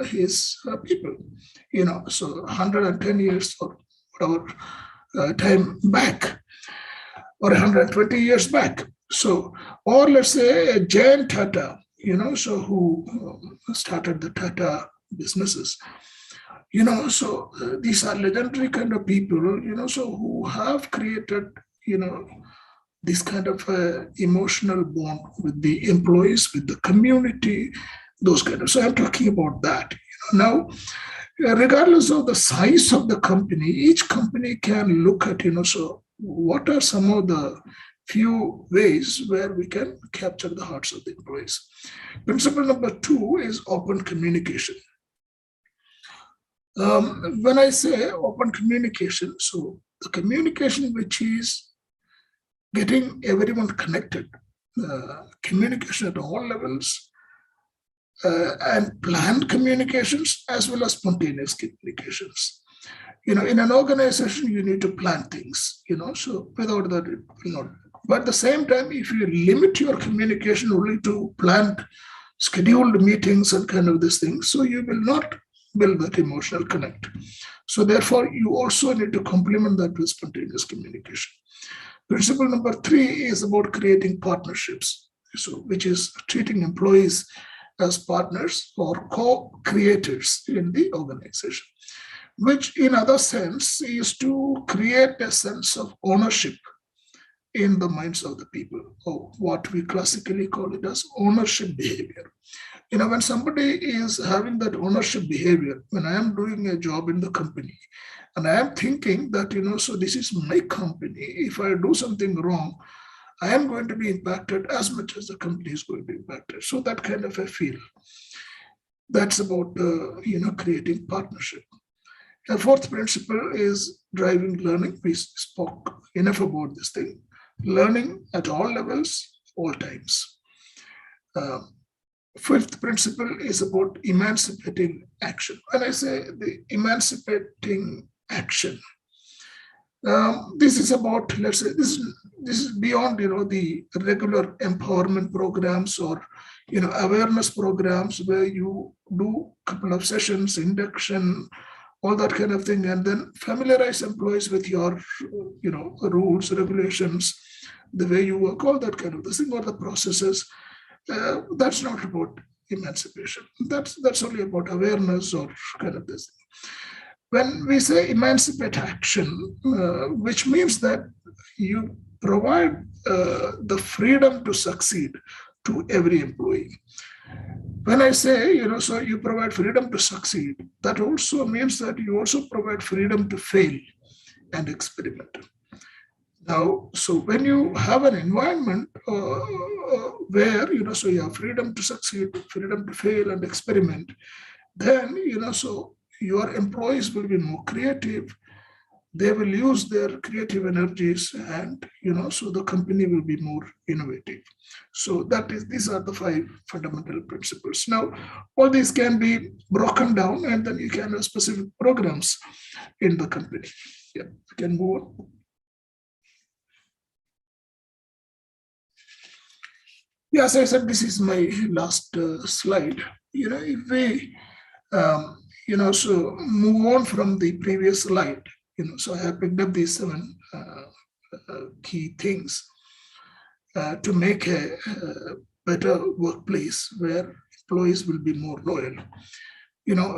his people, so 110 years or whatever time back, or 120 years back. So, or let's say Jan Tata, so who started the Tata businesses. So these are legendary kind of people, so who have created, this kind of emotional bond with the employees, with the community, those kind of. So I'm talking about that. Now, regardless of the size of the company, each company can look at, so what are some of the few ways where we can capture the hearts of the employees. Principle number two is open communication. When I say open communication, so the communication which is getting everyone connected, communication at all levels, and planned communications as well as spontaneous communications. In an organization, you need to plan things, so without that, it will not. But at the same time, if you limit your communication only to planned, scheduled meetings and kind of this thing, so you will not build that emotional connect. So therefore, you also need to complement that with spontaneous communication. Principle number three is about creating partnerships, so which is treating employees as partners or co-creators in the organization, which in other sense is to create a sense of ownership in the minds of the people, or what we classically call it as ownership behavior. When somebody is having that ownership behavior, when I am doing a job in the company, and I am thinking that, so this is my company, if I do something wrong, I am going to be impacted as much as the company is going to be impacted. So that kind of a feel. That's about, creating partnership. The fourth principle is driving learning. We spoke enough about this thing. Learning at all levels, all times. Fifth principle is about emancipating action. When I say the emancipating action, this is about, let's say, this is beyond, the regular empowerment programs or, awareness programs where you do a couple of sessions, induction, all that kind of thing, and then familiarize employees with your, rules, regulations, the way you work, all that kind of thing, or the processes. That's not about emancipation. That's only about awareness or kind of this. When we say emancipate action, which means that you provide the freedom to succeed to every employee. When I say, so you provide freedom to succeed, that also means that you also provide freedom to fail and experiment. Now, so when you have an environment where, so you have freedom to succeed, freedom to fail and experiment, then, so your employees will be more creative. They will use their creative energies and, so the company will be more innovative. So these are the 5 fundamental principles. Now, all these can be broken down and then you can have specific programs in the company. Yeah, we can move on. Yeah, as I said, this is my last slide. If we, so move on from the previous slide, so I have picked up these 7 key things to make a better workplace where employees will be more loyal.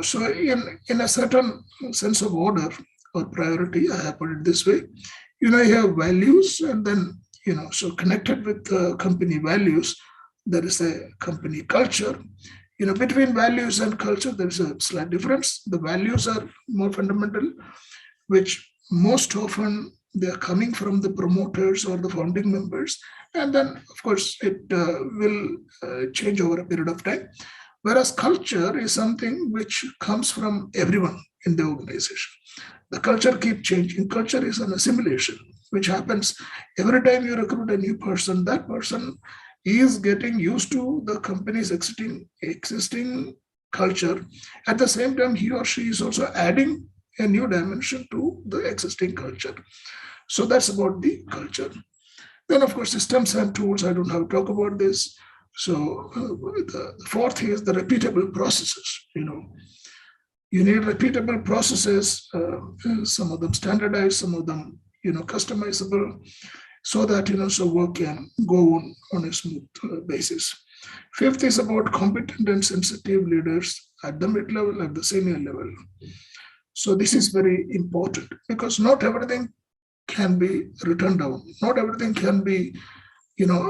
So in a certain sense of order or priority, I have put it this way. You have values, and then so connected with company values, there is a company culture. Between values and culture, there is a slight difference. The values are more fundamental, which most often they are coming from the promoters or the founding members, and then of course it will change over a period of time. Whereas culture is something which comes from everyone in the organization. The culture keeps changing. Culture is an assimilation, which happens every time you recruit a new person. That person is getting used to the company's existing culture. At the same time, he or she is also adding a new dimension to the existing culture. So that's about the culture. Then, of course, systems and tools. I don't have to talk about this. So the fourth is the repeatable processes. You need repeatable processes. Some of them standardized, some of them customizable, so that so work can go on a smooth basis. Fifth is about competent and sensitive leaders at the mid level, at the senior level. So this is very important because not everything can be written down. Not everything can be,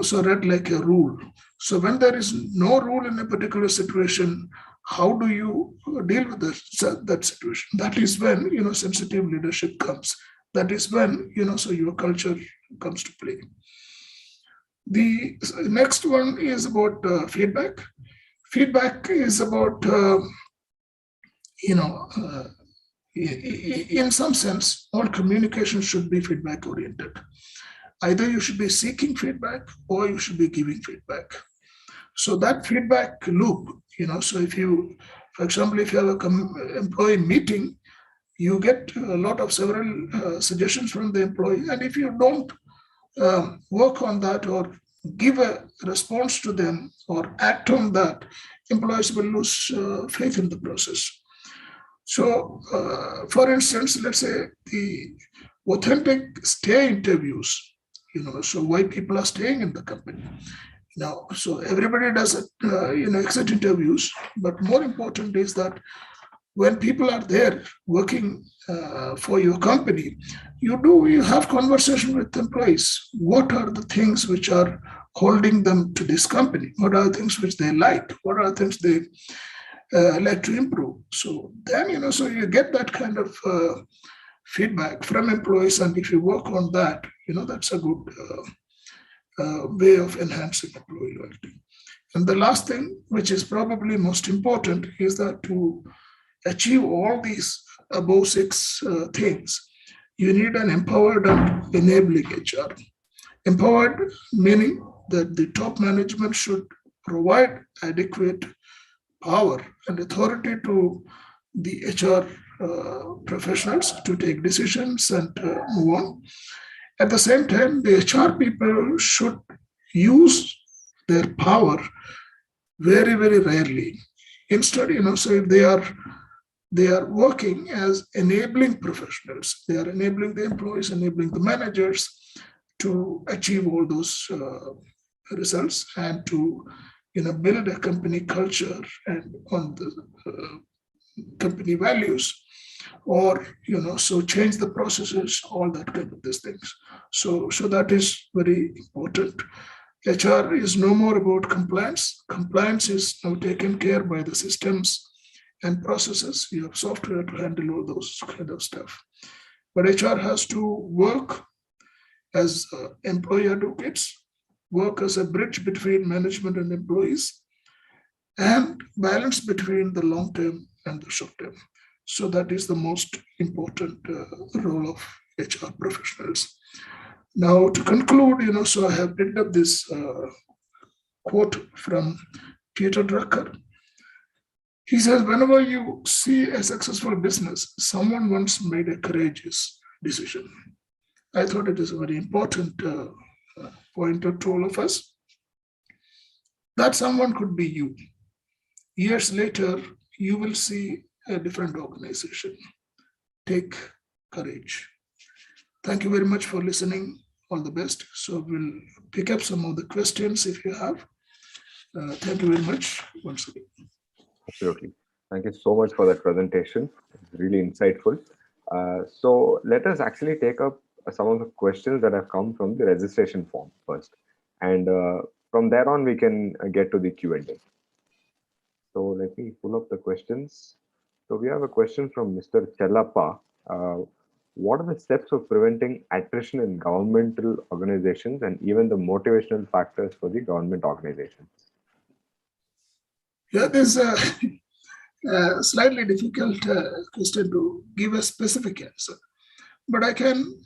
so read like a rule. So when there is no rule in a particular situation, how do you deal with that situation? That is when, sensitive leadership comes. That is when, so your culture comes to play. The next one is about feedback. Feedback is about, in some sense, all communication should be feedback oriented. Either you should be seeking feedback or you should be giving feedback. So that feedback loop, so if you, for example, if you have a employee meeting, you get a lot of several suggestions from the employee. And if you don't work on that or give a response to them or act on that, employees will lose faith in the process. So, for instance, let's say the authentic stay interviews, so why people are staying in the company. Now, so everybody does exit interviews, but more important is that when people are there working for your company, you have conversation with employees. What are the things which are holding them to this company? What are the things which they like? What are the things they like to improve? So then, so you get that kind of feedback from employees, and if you work on that, that's a good way of enhancing employee loyalty. And the last thing, which is probably most important, is that to achieve all these above six things, you need an empowered and enabling HR. Empowered meaning that the top management should provide adequate power and authority to the HR professionals to take decisions and move on. At the same time, the HR people should use their power very, very rarely. Instead, so if they are working as enabling professionals, they are enabling the employees, enabling the managers to achieve all those results and to build a company culture and on the company values, or so change the processes, all that kind of these things. So that is very important. HR is no more about compliance. Compliance is now taken care by the systems and processes. You have software to handle all those kind of stuff. But HR has to work as employee advocates, work as a bridge between management and employees, and balance between the long term and the short term. So that is the most important role of HR professionals. Now, to conclude, so I have picked up this quote from Peter Drucker. He says, whenever you see a successful business, someone once made a courageous decision. I thought it is a very important pointer to all of us. That someone could be you. Years later, you will see a different organization. Take courage. Thank you very much for listening. All the best. So we'll pick up some of the questions if you have. Thank you very much once again. Absolutely. Thank you so much for that presentation. It's really insightful. So let us actually take up some of the questions that have come from the registration form first. And from there on, we can get to the Q&A. So let me pull up the questions. So we have a question from Mr. Chellappa. what are the steps of preventing attrition in governmental organizations and even the motivational factors for the government organizations? Yeah, this is a slightly difficult question to give a specific answer. But I can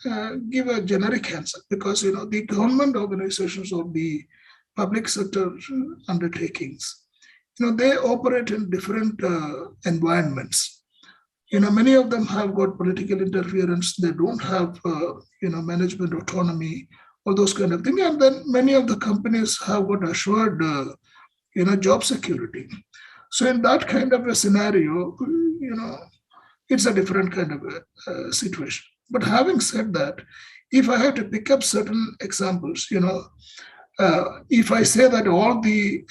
give a generic answer because the government organizations or the public sector undertakings, they operate in different environments. Many of them have got political interference. They don't have management autonomy, all those kind of things. And then many of the companies have got assured job security. So in that kind of a scenario, it's a different kind of a situation. But having said that, if I have to pick up certain examples, if I say that all the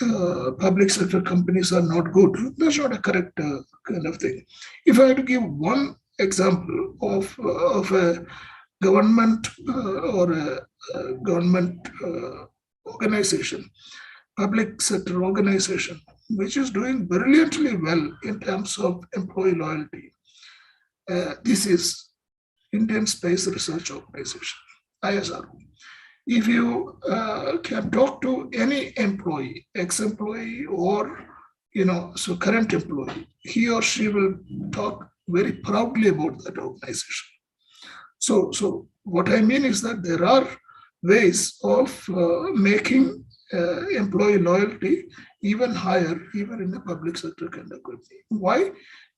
public sector companies are not good, that's not a correct kind of thing. If I had to give one example of a government or a government organization, public sector organization, which is doing brilliantly well in terms of employee loyalty, this is Indian Space Research Organization, ISRO. If you can talk to any employee, ex-employee or current employee, he or she will talk very proudly about that organization. So what I mean is that there are ways of making employee loyalty even higher, even in the public sector kind of company. Why?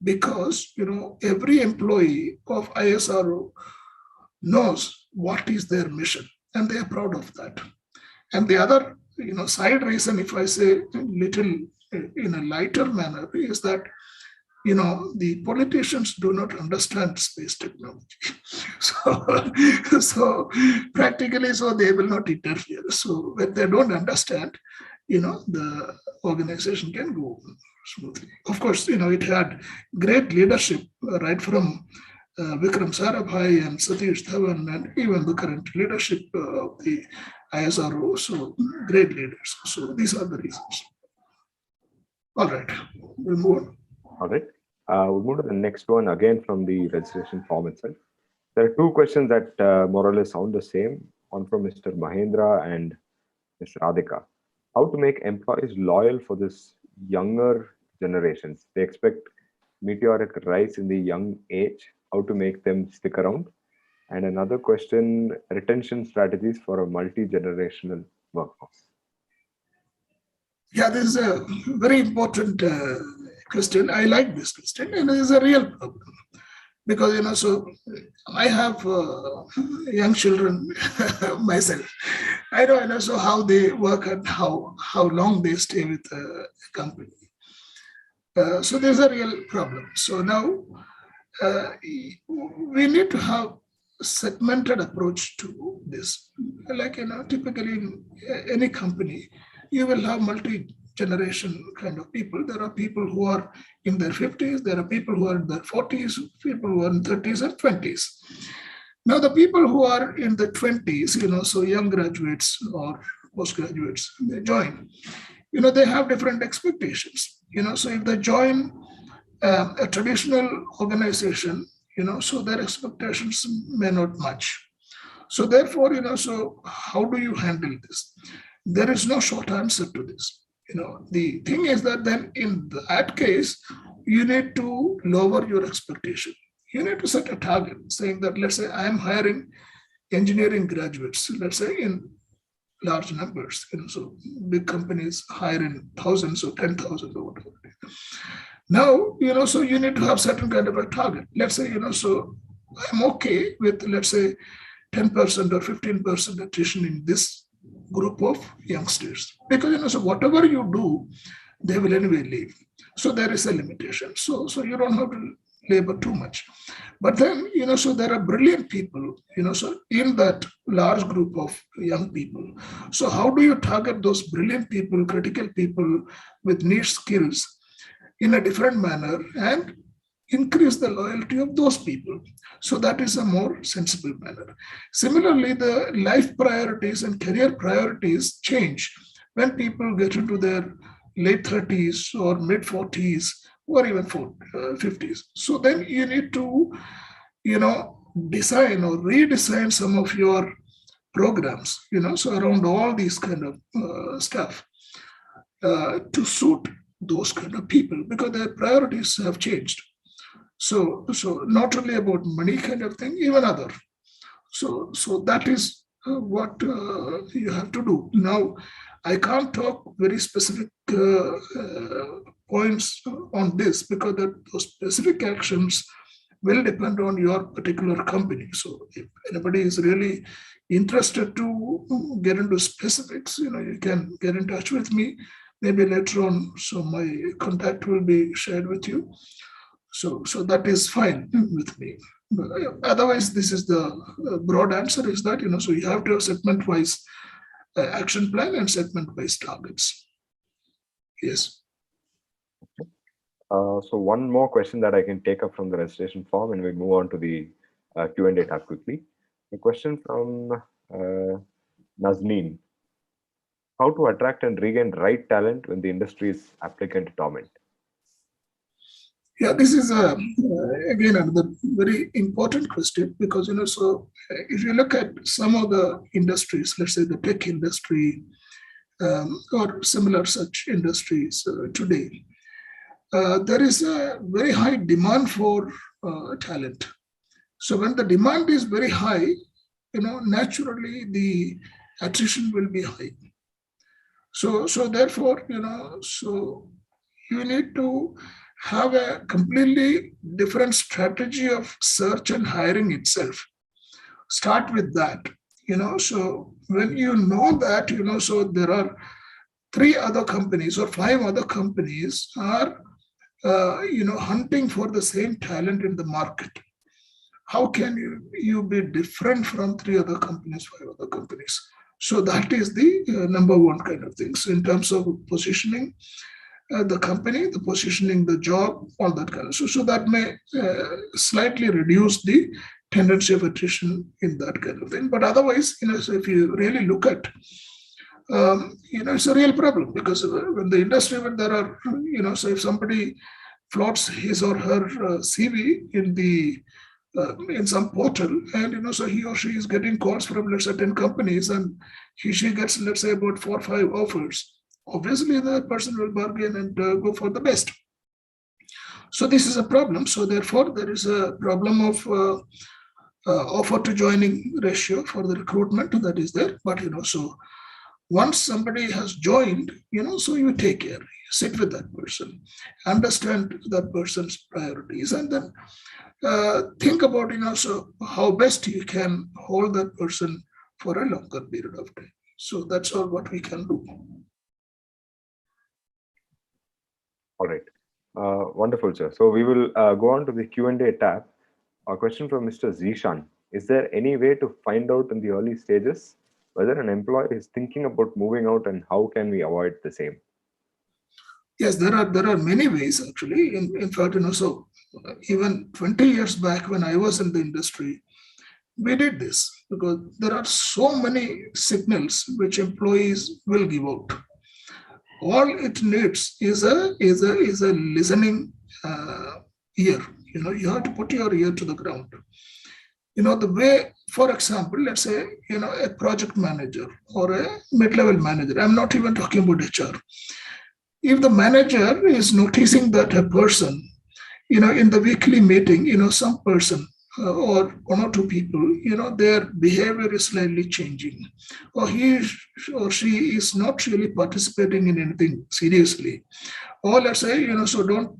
Because every employee of ISRO knows what is their mission, and they are proud of that. And the other side reason, if I say little in a lighter manner, is that the politicians do not understand space technology. So practically, so they will not interfere. So when they don't understand, the organization can go smoothly. Of course, it had great leadership right from Vikram Sarabhai and Satish Dhawan and even the current leadership of the ISRO. So great leaders. So these are the reasons. All right, we'll move on. All right. We'll move to the next one again from the registration form itself. There are two questions that more or less sound the same. One from Mr. Mahendra and Ms. Radhika. How to make employees loyal for this younger generations? They expect meteoric rise in the young age. How to make them stick around? And another question, retention strategies for a multi-generational workforce. Yeah, this is a very important question. I like this question, and it is a real problem because so I have young children myself. I know so how they work and how long they stay with a company. So there's a real problem. So now we need to have segmented approach to this. Like typically in any company, you will have multi-generation kind of people. There are people who are in their 50s, there are people who are in their 40s, people who are in 30s and 20s. Now the people who are in the 20s, so young graduates or postgraduates, they join, they have different expectations. So if they join a traditional organization, so their expectations may not match. So therefore, so how do you handle this? There is no short answer to this. The thing is that then in that case, you need to lower your expectation. You need to set a target saying that, let's say I am hiring engineering graduates, let's say in large numbers. So big companies hire in thousands or 10,000 or whatever. Now, so you need to have certain kind of a target. Let's say, so I'm okay with, let's say, 10% or 15% attrition in this group of youngsters. Because, so whatever you do, they will anyway leave. So there is a limitation. So you don't have to labor too much. But then, so there are brilliant people, so in that large group of young people. So how do you target those brilliant people, critical people with niche skills in a different manner and increase the loyalty of those people? So that is a more sensible manner. Similarly, the life priorities and career priorities change when people get into their late 30s or mid 40s or even 50s. So then you need to, design or redesign some of your programs, so around all these kind of stuff to suit those kind of people, because their priorities have changed. So not only about money kind of thing, even other. So that is what you have to do. Now, I can't talk very specific points on this, because those specific actions will depend on your particular company. So if anybody is really interested to get into specifics, you can get in touch with me maybe later on. So my contact will be shared with you. So that is fine with me. Otherwise, this is the broad answer is that, so you have to have segment-wise action plan and segment-wise targets. Yes. So one more question that I can take up from the registration form, and we move on to the Q&A tab quickly. A question from Nazneen. How to attract and regain right talent when the industry is applicant torment? Yeah, this is again another very important question, because so if you look at some of the industries, let's say the tech industry or similar such industries today, there is a very high demand for talent. So when the demand is very high, naturally the attrition will be high. So therefore, so you need to have a completely different strategy of search and hiring itself. Start with that, so when you know that, so there are 3 other companies or 5 other companies are, hunting for the same talent in the market. How can you be different from 3 other companies, 5 other companies? So that is the number one kind of things in terms of positioning the company, the positioning, the job, all that kind of. So that may slightly reduce the tendency of attrition in that kind of thing. But otherwise, so if you really look at, it's a real problem, because when the industry, when there are, so if somebody floats his or her CV in some portal, and so he or she is getting calls from, let's say, 10 companies, and she gets, let's say, about 4 or 5 offers. Obviously, the person will bargain and go for the best. So this is a problem. So therefore, there is a problem of offer to joining ratio for the recruitment that is there. But so once somebody has joined, so you take care, you sit with that person, understand that person's priorities, and then think about, so how best you can hold that person for a longer period of time. So that's all what we can do. All right. Wonderful, sir. So we will go on to the Q&A tab. A question from Mr. Zishan. Is there any way to find out in the early stages whether an employee is thinking about moving out, and how can we avoid the same? Yes, there are many ways actually. In fact, so even 20 years back when I was in the industry, we did this, because there are so many signals which employees will give out. All it needs is a listening ear. You have to put your ear to the ground. The way, for example, let's say, a project manager or a mid-level manager, I'm not even talking about HR. If the manager is noticing that a person, in the weekly meeting, some person or 1 or 2 people, their behavior is slightly changing, or he or she is not really participating in anything seriously, or let's say, so don't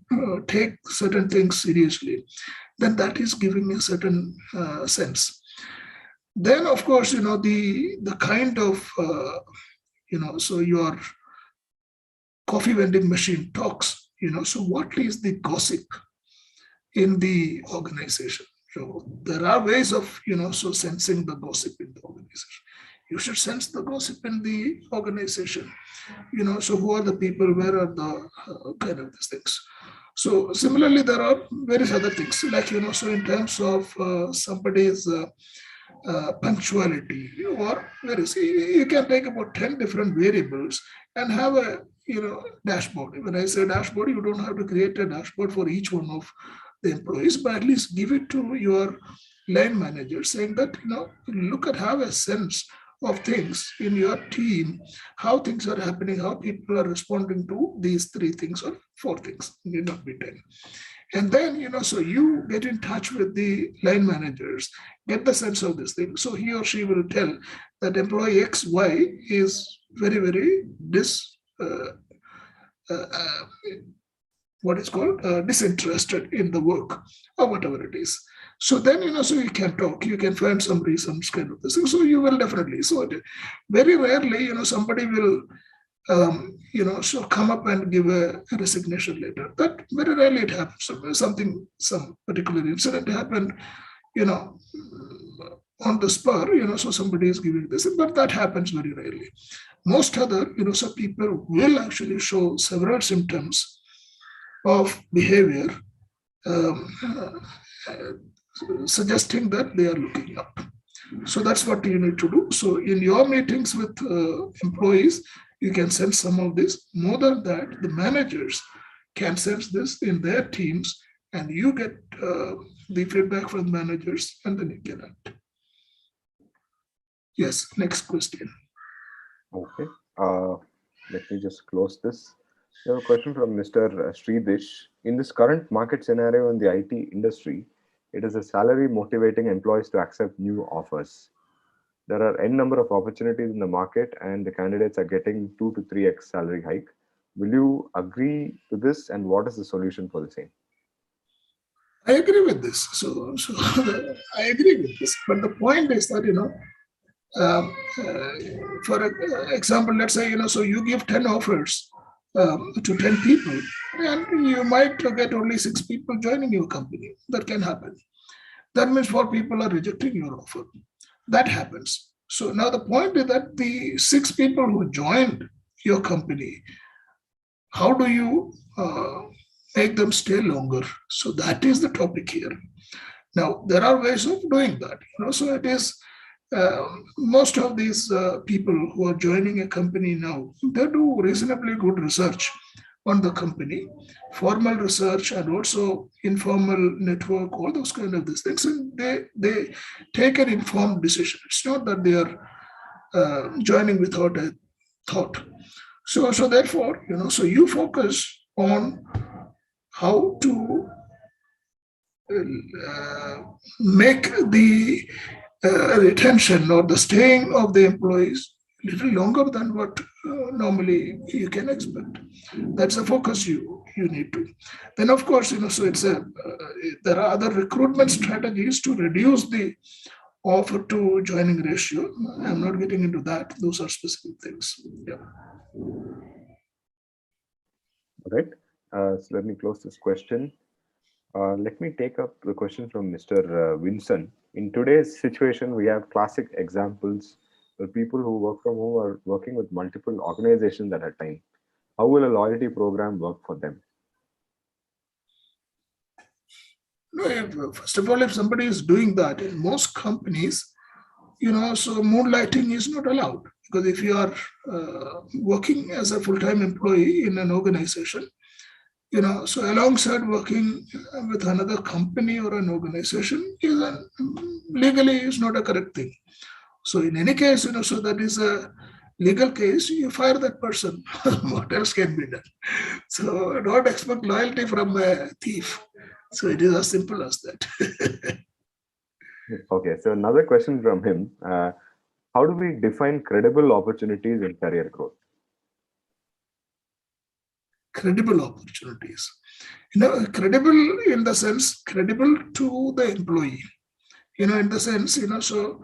take certain things seriously, then that is giving a certain sense. Then, of course, the kind of, so your coffee vending machine talks, so what is the gossip in the organization? So there are ways of, so sensing the gossip in the organization. You should sense the gossip in the organization. So who are the people, where are the kind of these things. So similarly, there are various other things, like, so in terms of somebody's punctuality, or you can take about 10 different variables and have a dashboard. When I say dashboard, you don't have to create a dashboard for each one of the employees, but at least give it to your line managers, saying that, look at, have a sense of things in your team, how things are happening, how people are responding to these 3 things or 4 things, it need not be 10. And then, so you get in touch with the line managers, get the sense of this thing. So he or she will tell that employee X, Y is very, very what is called disinterested in the work or whatever it is. So then, so you can talk, you can find some reasons, kind of this. So you will definitely. So very rarely, somebody will, so come up and give a resignation letter. That very rarely it happens. Some particular incident happened, on the spur, so somebody is giving this, but that happens very rarely. Most other, so people will actually show several symptoms of behavior suggesting that they are looking up. So that's what you need to do. So in your meetings with employees, you can sense some of this. More than that, the managers can sense this in their teams, and you get the feedback from the managers, and then you can act. Yes, next question. Okay. Let me just close this. We have a question from Mr. Sridish. In this current market scenario in the IT industry, it is a salary motivating employees to accept new offers. There are n number of opportunities in the market, and the candidates are getting 2 to 3x salary hike. Will you agree to this, and what is the solution for the same? I agree with this. So I agree with this. But the point is that, for example, let's say, so you give 10 offers to 10 people, and you might get only 6 people joining your company. That can happen. That means 4 people are rejecting your offer. That happens. So now the point is that the 6 people who joined your company, how do you make them stay longer? So that is the topic here. Now, there are ways of doing that. So it is most of these people who are joining a company now, they do reasonably good research on the company, formal research and also informal network, all those kind of these things, and they take an informed decision. It's not that they are joining without a thought. So therefore, so you focus on how to make the retention or the staying of the employees a little longer than what normally you can expect. That's the focus you need to. Then of course, so it's there are other recruitment strategies to reduce the offer to joining ratio. I'm not getting into that. Those are specific things. Yeah. All right. So let me close this question. Let me take up the question from Mr. Vinson. In today's situation, we have classic examples where people who work from home are working with multiple organizations at a time. How will a loyalty program work for them? No, first of all, if somebody is doing that, in most companies, so moonlighting is not allowed, because if you are working as a full-time employee in an organization, so alongside working with another company or an organization legally is not a correct thing. So in any case, so that is a legal case, you fire that person. What else can be done? So don't expect loyalty from a thief. So it is as simple as that. Okay, so another question from him. How do we define credible opportunities in career growth? Credible opportunities. Credible in the sense, credible to the employee. In the sense, so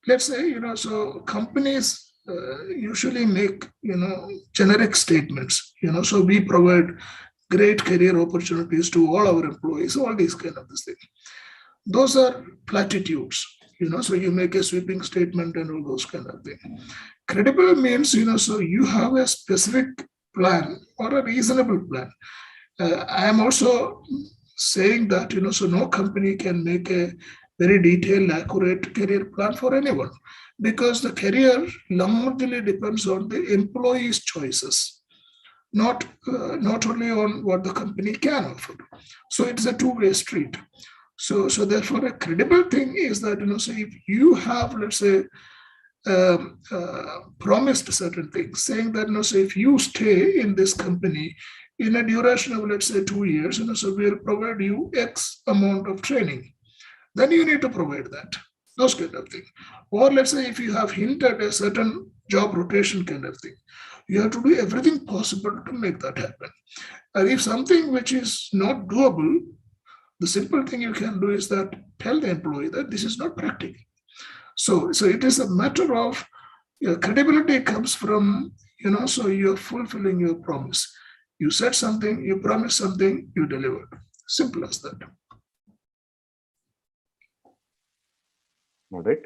let's say, so companies usually make, generic statements, so we provide great career opportunities to all our employees, all these kind of things. Those are platitudes, so you make a sweeping statement and all those kind of things. Credible means, so you have a specific plan or a reasonable plan. I am also saying that, so no company can make a very detailed, accurate career plan for anyone, because the career largely depends on the employee's choices, not only on what the company can offer. So it's a two-way street. So therefore, a credible thing is that, so if you have, let's say, promised certain things, saying that, so if you stay in this company in a duration of, let's say, 2 years, so we'll provide you X amount of training, then you need to provide that, those kind of thing. Or let's say if you have hinted a certain job rotation kind of thing, you have to do everything possible to make that happen. And if something which is not doable, the simple thing you can do is that tell the employee that this is not practical. So it is a matter of credibility comes from, so you're fulfilling your promise. You said something, you promised something, you delivered. Simple as that. All right.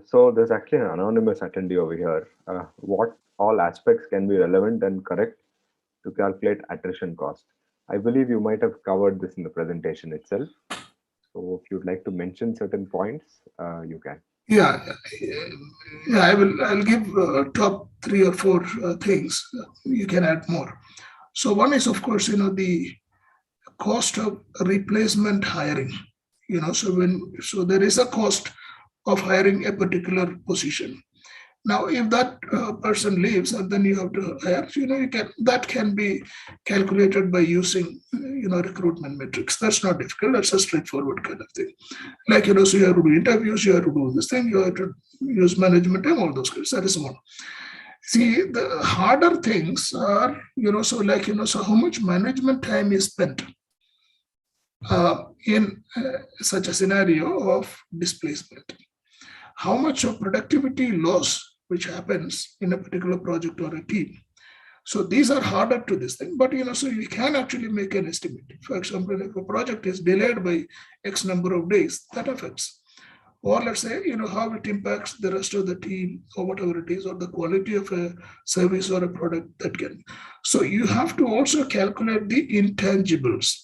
So there's actually an anonymous attendee over here. What all aspects can be relevant and correct to calculate attrition cost? I believe you might have covered this in the presentation itself. So if you'd like to mention certain points, you can. Yeah, I'll give top 3 or 4 things. You can add more. So one is, of course, the cost of replacement hiring. So there is a cost of hiring a particular position. Now, if that person leaves, and then you have to hire, that can be calculated by using, recruitment metrics. That's not difficult. That's a straightforward kind of thing. Like, so you have to do interviews, you have to do this thing, you have to use management and all those things. That is one. See, the harder things are, so how much management time is spent in such a scenario of displacement. How much of productivity loss which happens in a particular project or a team. So these are harder to this thing, but so you can actually make an estimate. For example, if a project is delayed by X number of days, that affects. Or let's say, how it impacts the rest of the team or whatever it is, or the quality of a service or a product that can. So you have to also calculate the intangibles.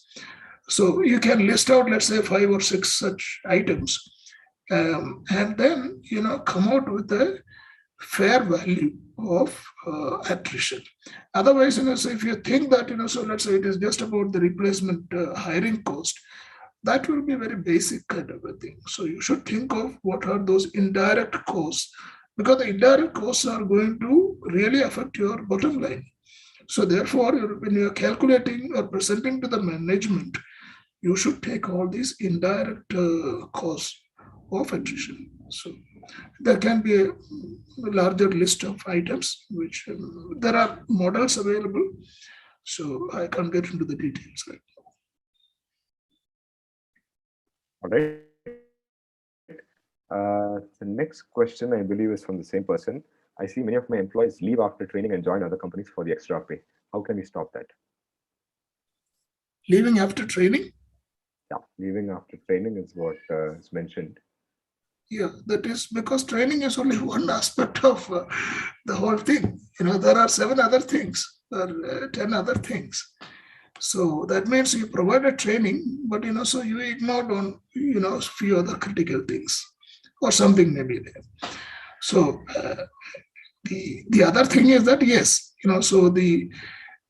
So you can list out, let's say, 5 or 6 such items, and then, come out with a fair value of attrition. Otherwise, so if you think that, so let's say it is just about the replacement hiring cost, that will be very basic kind of a thing. So you should think of what are those indirect costs, because the indirect costs are going to really affect your bottom line. So therefore, when you're calculating or presenting to the management, you should take all these indirect costs of attrition. So there can be a larger list of items, which there are models available. So I can't get into the details right now. All right. The next question, I believe, is from the same person. I see many of my employees leave after training and join other companies for the extra pay. How can we stop that? Leaving after training? Yeah, leaving after training is what is mentioned. Yeah, that is because training is only one aspect of the whole thing. There are 7 other things or 10 other things. So that means you provided training, but so you ignored on few other critical things, or something maybe there. So the other thing is that yes, so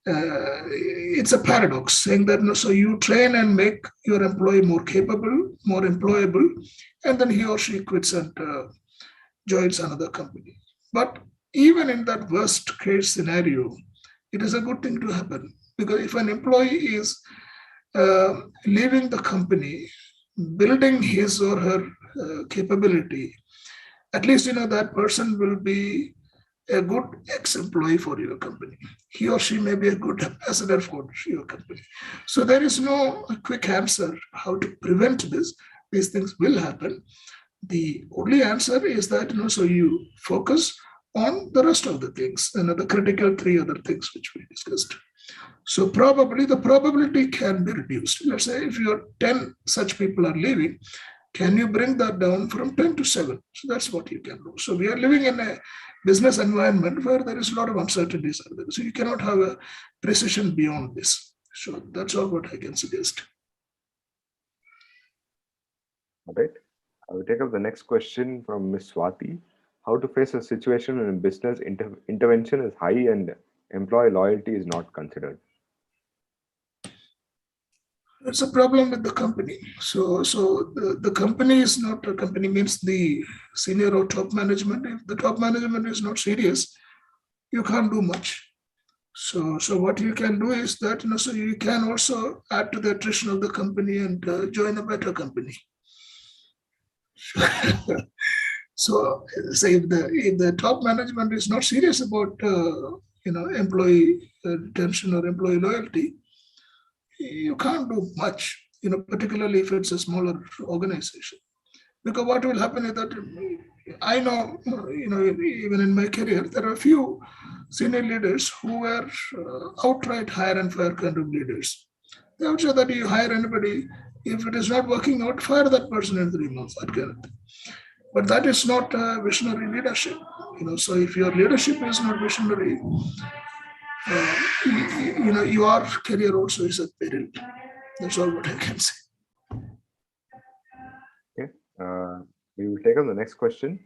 it's a paradox saying that so you train and make your employee more capable, more employable, and then he or she quits and joins another company. But even in that worst case scenario, it is a good thing to happen, because if an employee is leaving the company, building his or her capability, at least that person will be a good ex-employee for your company. He or she may be a good ambassador for your company. So there is no quick answer how to prevent this. These things will happen. The only answer is that so you focus on the rest of the things, the critical 3 other things which we discussed. So probably the probability can be reduced. Let's say if your 10 such people are leaving, can you bring that down from 10 to 7? So that's what you can do. So we are living in a business environment where there is a lot of uncertainties. So you cannot have a precision beyond this. So that's all what I can suggest. All right. I will take up the next question from Ms. Swati. How to face a situation when business intervention is high and employee loyalty is not considered? It's a problem with the company. So the company is not a company means the senior or top management. If the top management is not serious, you can't do much. So what you can do is that so you can also add to the attrition of the company and join a better company. So say if the top management is not serious about employee retention or employee loyalty, you can't do much. Particularly if it's a smaller organization. Because what will happen is that I know, even in my career, there are a few senior leaders who were outright hire and fire kind of leaders. They would say that you hire anybody, if it is not working out, fire that person in 3 months, that kind of thing. But that is not visionary leadership. So if your leadership is not visionary, your career also is at peril. That's all what I can say. Okay. We will take on the next question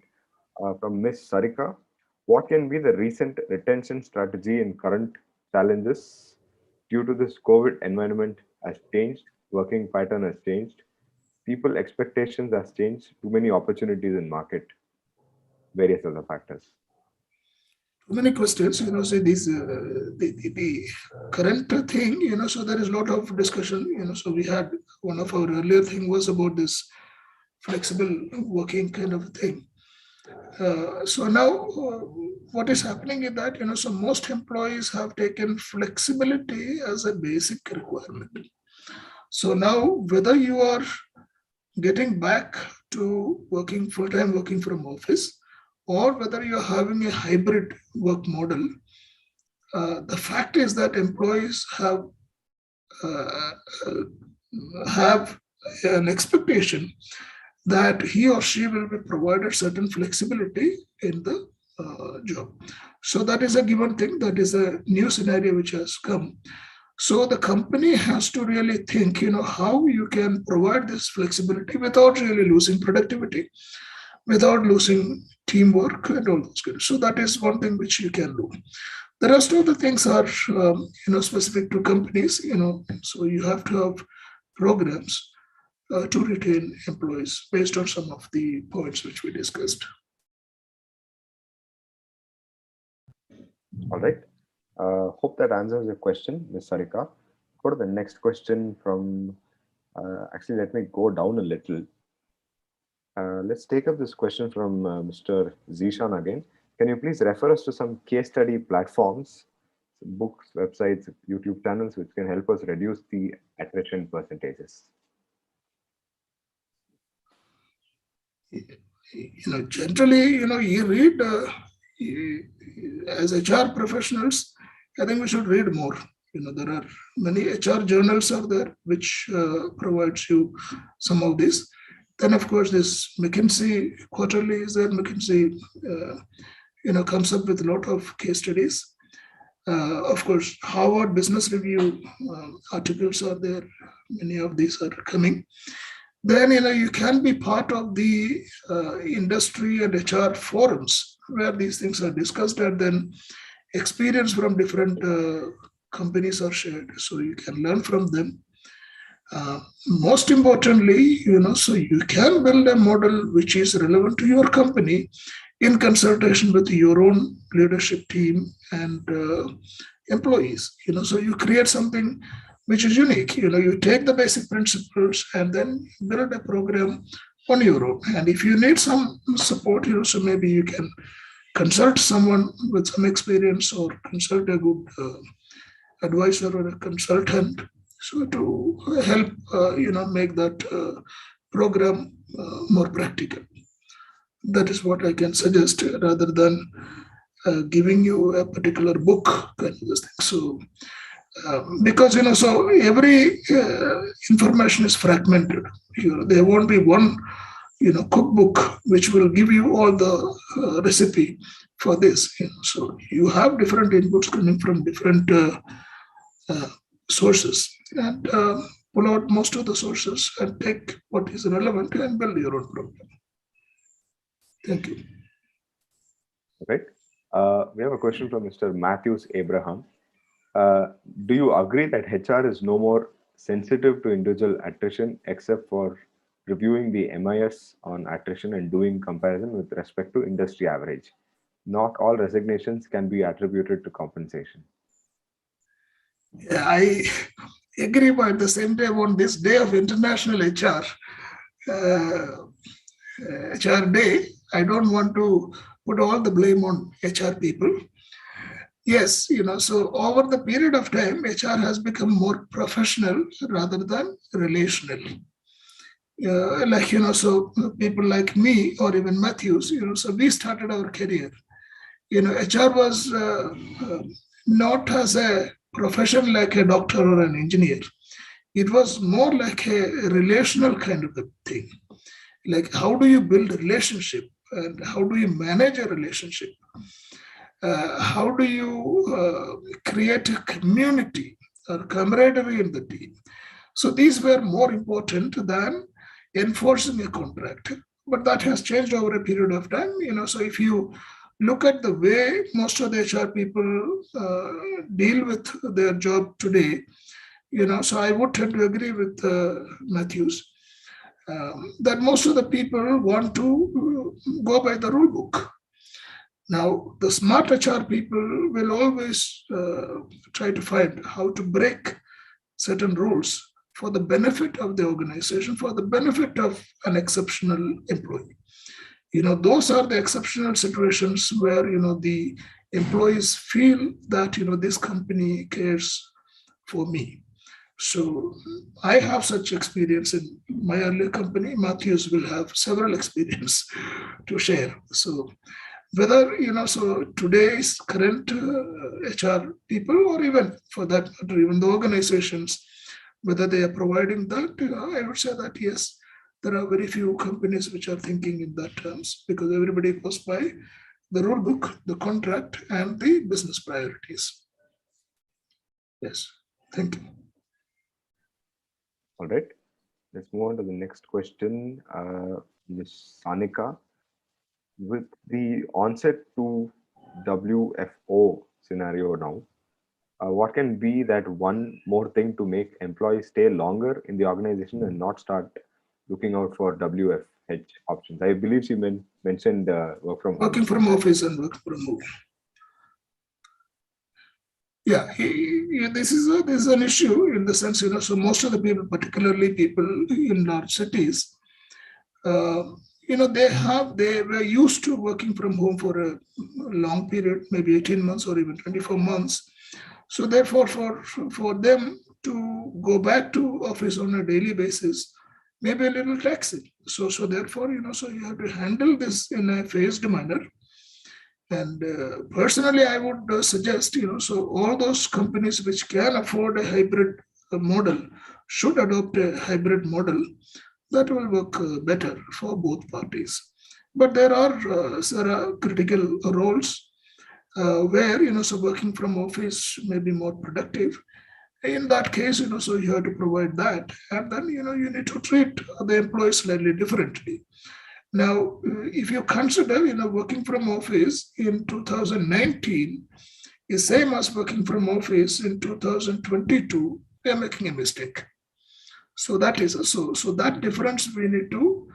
from Miss Sarika. What can be the recent retention strategy in current challenges due to this COVID environment has changed, working pattern has changed, people expectations has changed, too many opportunities in market, various other factors. Too many questions, say this, the current thing, so there is a lot of discussion, so we had one of our earlier thing was about this flexible working kind of thing. So now what is happening is that, so most employees have taken flexibility as a basic requirement. So now whether you are getting back to working full-time, working from office, or whether you're having a hybrid work model, the fact is that employees have an expectation that he or she will be provided certain flexibility in the job. So that is a given thing. That is a new scenario which has come. So the company has to really think, how you can provide this flexibility without really losing productivity, without losing teamwork and all those good. So that is one thing which you can do. The rest of the things are, specific to companies, so you have to have programs to retain employees based on some of the points which we discussed. All right. Hope that answers your question, Ms. Sarika. Go to the next question from, actually, let me go down a little. Let's take up this question from Mr. Zishan again. Can you please refer us to some case study platforms, books, websites, YouTube channels, which can help us reduce the attrition percentages? Generally, you read as HR professionals, I think we should read more. There are many HR journals out there which provides you some of this. Then, of course, this McKinsey quarterly is there. McKinsey, comes up with a lot of case studies. Of course, Harvard Business Review articles are there. Many of these are coming. Then, you can be part of the industry and HR forums where these things are discussed, and then experience from different companies are shared. So you can learn from them. Most importantly, so you can build a model which is relevant to your company in consultation with your own leadership team and employees. So you create something which is unique. You take the basic principles and then build a program on your own. And if you need some support, so maybe you can consult someone with some experience or consult a good advisor or a consultant. So to help, make that program more practical. That is what I can suggest rather than giving you a particular book kind of this thing. So because, so every information is fragmented. There won't be one, cookbook which will give you all the recipe for this. So you have different inputs coming from different sources, and pull out most of the sources and take what is relevant and build your own program. Thank you. Right. We have a question from Mr. Matthews Abraham. Do you agree that HR is no more sensitive to individual attrition except for reviewing the MIS on attrition and doing comparison with respect to industry average. Not all resignations can be attributed to compensation. Yeah, I agree, but at the same time, on this day of International HR Day, I don't want to put all the blame on HR people. Yes, so over the period of time, HR has become more professional rather than relational. So people like me or even Matthews, so we started our career. HR was not as a profession like a doctor or an engineer. It was more like a relational kind of a thing. Like, how do you build a relationship and how do you manage a relationship? How do you create a community or camaraderie in the team? So these were more important than enforcing a contract. But that has changed over a period of time. So if you look at the way most of the HR people deal with their job today, so I would tend to agree with Matthews that most of the people want to go by the rule book. Now, the smart HR people will always try to find how to break certain rules for the benefit of the organization, for the benefit of an exceptional employee. Those are the exceptional situations where, the employees feel that, this company cares for me. So I have such experience in my earlier company. Matthews will have several experience to share. So whether, so today's current HR people, or even for that matter, even the organizations, whether they are providing that, I would say that yes, there are very few companies which are thinking in that terms, because everybody goes by the rule book, the contract, and the business priorities. Yes, thank you. All right, let's move on to the next question. Ms. Sanika, with the onset to WFO scenario now, what can be that one more thing to make employees stay longer in the organization and not start looking out for WFH options? I believe she mentioned work from home. Working from office and work from home. Yeah, this is an issue in the sense, so most of the people, particularly people in large cities, they were used to working from home for a long period, maybe 18 months or even 24 months. So therefore, for them to go back to office on a daily basis may be a little taxing. So therefore, so you have to handle this in a phased manner. And personally, I would suggest, so all those companies which can afford a hybrid model should adopt a hybrid model that will work better for both parties. But there are critical roles where, so working from office may be more productive. In that case, so you have to provide that. And then, you need to treat the employees slightly differently. Now, if you consider, working from office in 2019 is same as working from office in 2022, we are making a mistake. So that is so that difference we need to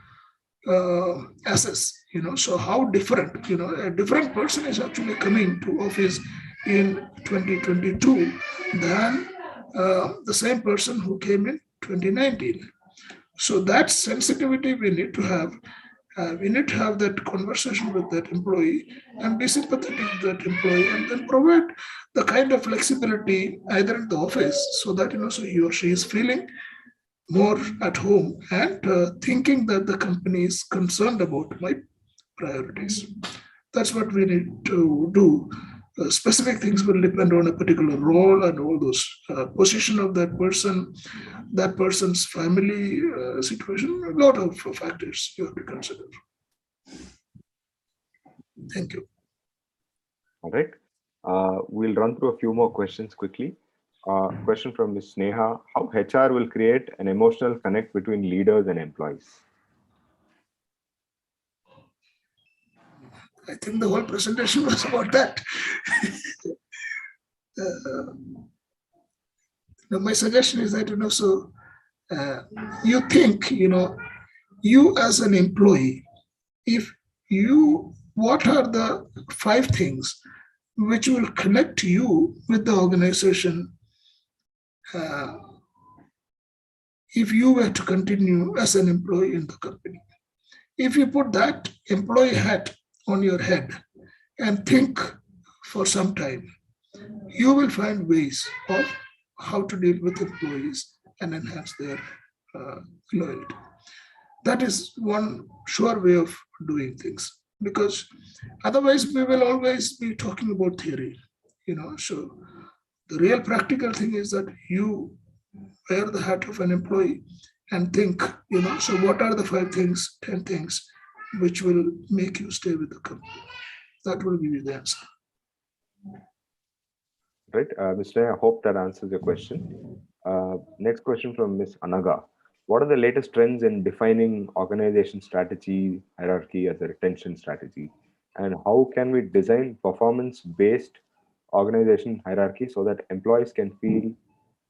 assess. So how different, a different person is actually coming to office in 2022 than the same person who came in 2019. So that sensitivity we need to have. We need to have that conversation with that employee and be sympathetic to that employee, and then provide the kind of flexibility either in the office so that so he or she is feeling more at home and thinking that the company is concerned about my priorities. That's what we need to do. Specific things will depend on a particular role and all those position of that person, that person's family situation, a lot of factors you have to consider. Thank you. All right. We'll run through a few more questions quickly. Question from Ms. Sneha: how HR will create an emotional connect between leaders and employees? I think the whole presentation was about that. Now, my suggestion is that, you think, you as an employee, if what are the 5 things which will connect you with the organization uh, if you were to continue as an employee in the company? If you put that employee hat on your head and think for some time, you will find ways of how to deal with employees and enhance their uh, loyalty. That is one sure way of doing things, because otherwise we will always be talking about theory. So the real practical thing is that you wear the hat of an employee and think, so what are the 5 things, 10 things which will make you stay with the company? That will give you the answer. Right, Mr. I hope that answers your question. Next question from Ms. Anaga. What are the latest trends in defining organization strategy hierarchy as a retention strategy? And how can we design performance-based organization hierarchy so that employees can feel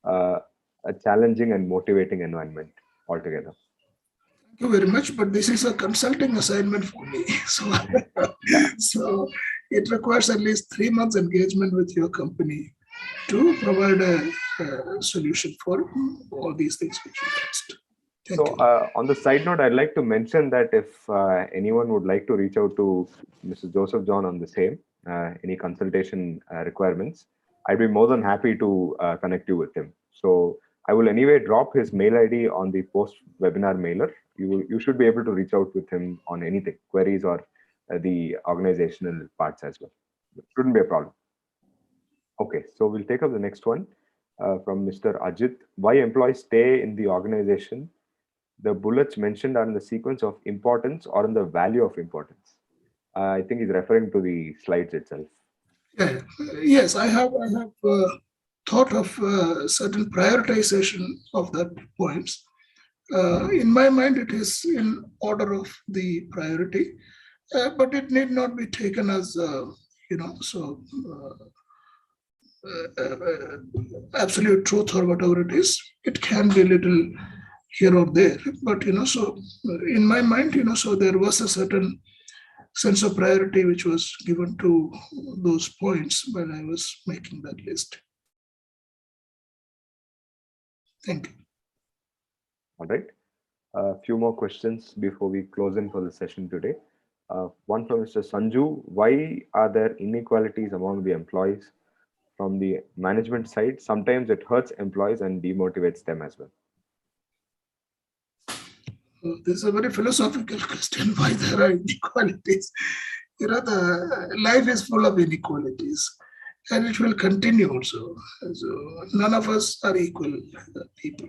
uh, a challenging and motivating environment altogether? Thank you very much, but this is a consulting assignment for me. So, Yeah. so it requires at least 3 months engagement with your company to provide a solution for all these things which you asked. Thank So, you. on the side note, I'd like to mention that if anyone would like to reach out to Mr. Joseph John on the same, any consultation requirements, I'd be more than happy to connect you with him. So, I will anyway drop his mail ID on the post webinar mailer. You should be able to reach out with him on anything, queries or the organizational parts as well. Shouldn't be a problem. Okay, so we'll take up the next one from Mr. Ajit. Why employees stay in the organization? The bullets mentioned are in the sequence of importance or in the value of importance. I think he's referring to the slides itself. Yeah, yes, I have thought of certain prioritization of that points. In my mind, it is in order of the priority, but it need not be taken as absolute truth or whatever it is. It can be a little here or there, but in my mind, so there was a certain sense of priority which was given to those points when I was making that list. Thank you. All right. A few more questions before we close in for the session today. One from Mr. Sanju. Why are there inequalities among the employees from the management side? Sometimes it hurts employees and demotivates them as well. This is a very philosophical question. Why there are inequalities? The life is full of inequalities, and it will continue also. So none of us are equal people.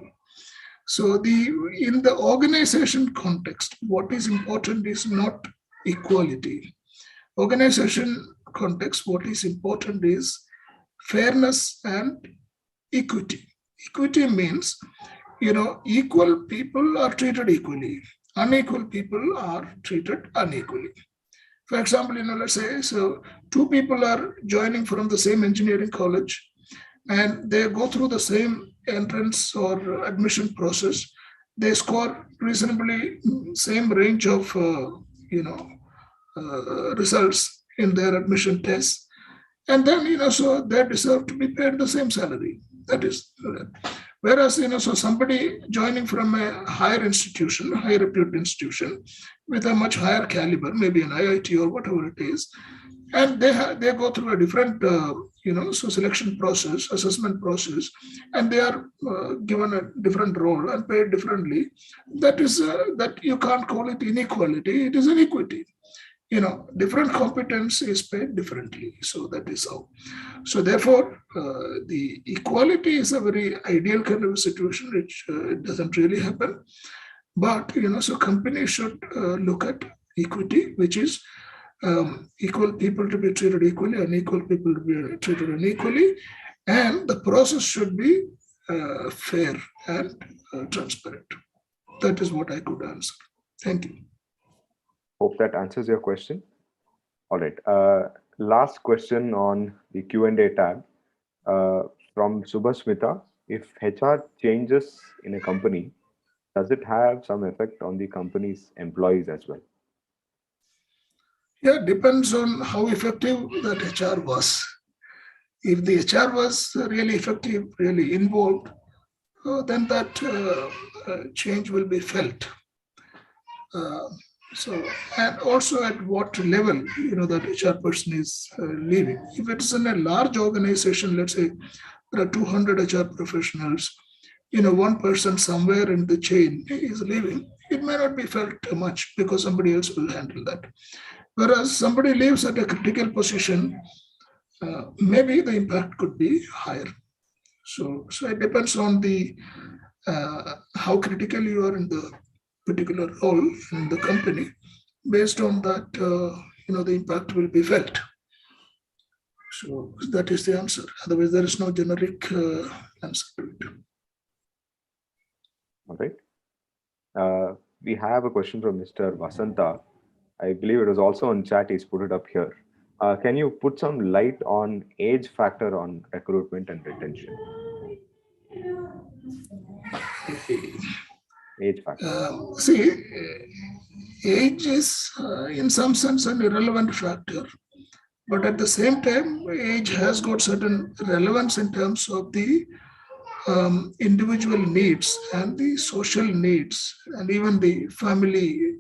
So in the organization context, what is important is not equality. Organization context, what is important is fairness and equity. Equity means, equal people are treated equally. Unequal people are treated unequally. For example, let's say, so 2 people are joining from the same engineering college and they go through the same entrance or admission process. They score reasonably same range of, results in their admission tests. And then, so they deserve to be paid the same salary. That is, whereas, so somebody joining from a higher institution, higher reputed institution, with a much higher caliber, maybe an IIT or whatever it is, and they go through a different, selection process, assessment process, and they are given a different role and paid differently. That is that you can't call it inequality; it is inequity. Different competence is paid differently. So that is how. So therefore, the equality is a very ideal kind of a situation, which it doesn't really happen. But so companies should look at equity, which is equal people to be treated equally, unequal people to be treated unequally, and the process should be fair and transparent. That is what I could answer. Thank you. Hope that answers your question. All right. Last question on the Q&A tab from Subhasmita. If HR changes in a company, does it have some effect on the company's employees as well? Yeah, depends on how effective that HR was. If the HR was really effective, really involved, then that change will be felt. Uh, so, and also at what level, that HR person is leaving. If it's in a large organization, let's say there are 200 HR professionals, one person somewhere in the chain is leaving, it may not be felt much because somebody else will handle that. Whereas somebody leaves at a critical position, maybe the impact could be higher. So it depends on the how critical you are in the particular role in the company. Based on that, the impact will be felt. So that is the answer. Otherwise, there is no generic answer to it. All right. We have a question from Mr. Vasanta. I believe it was also on chat. He's put it up here. Can you put some light on age factor on recruitment and retention? Age factor. See, age is in some sense an irrelevant factor, but at the same time, age has got certain relevance in terms of the individual needs and the social needs and even the family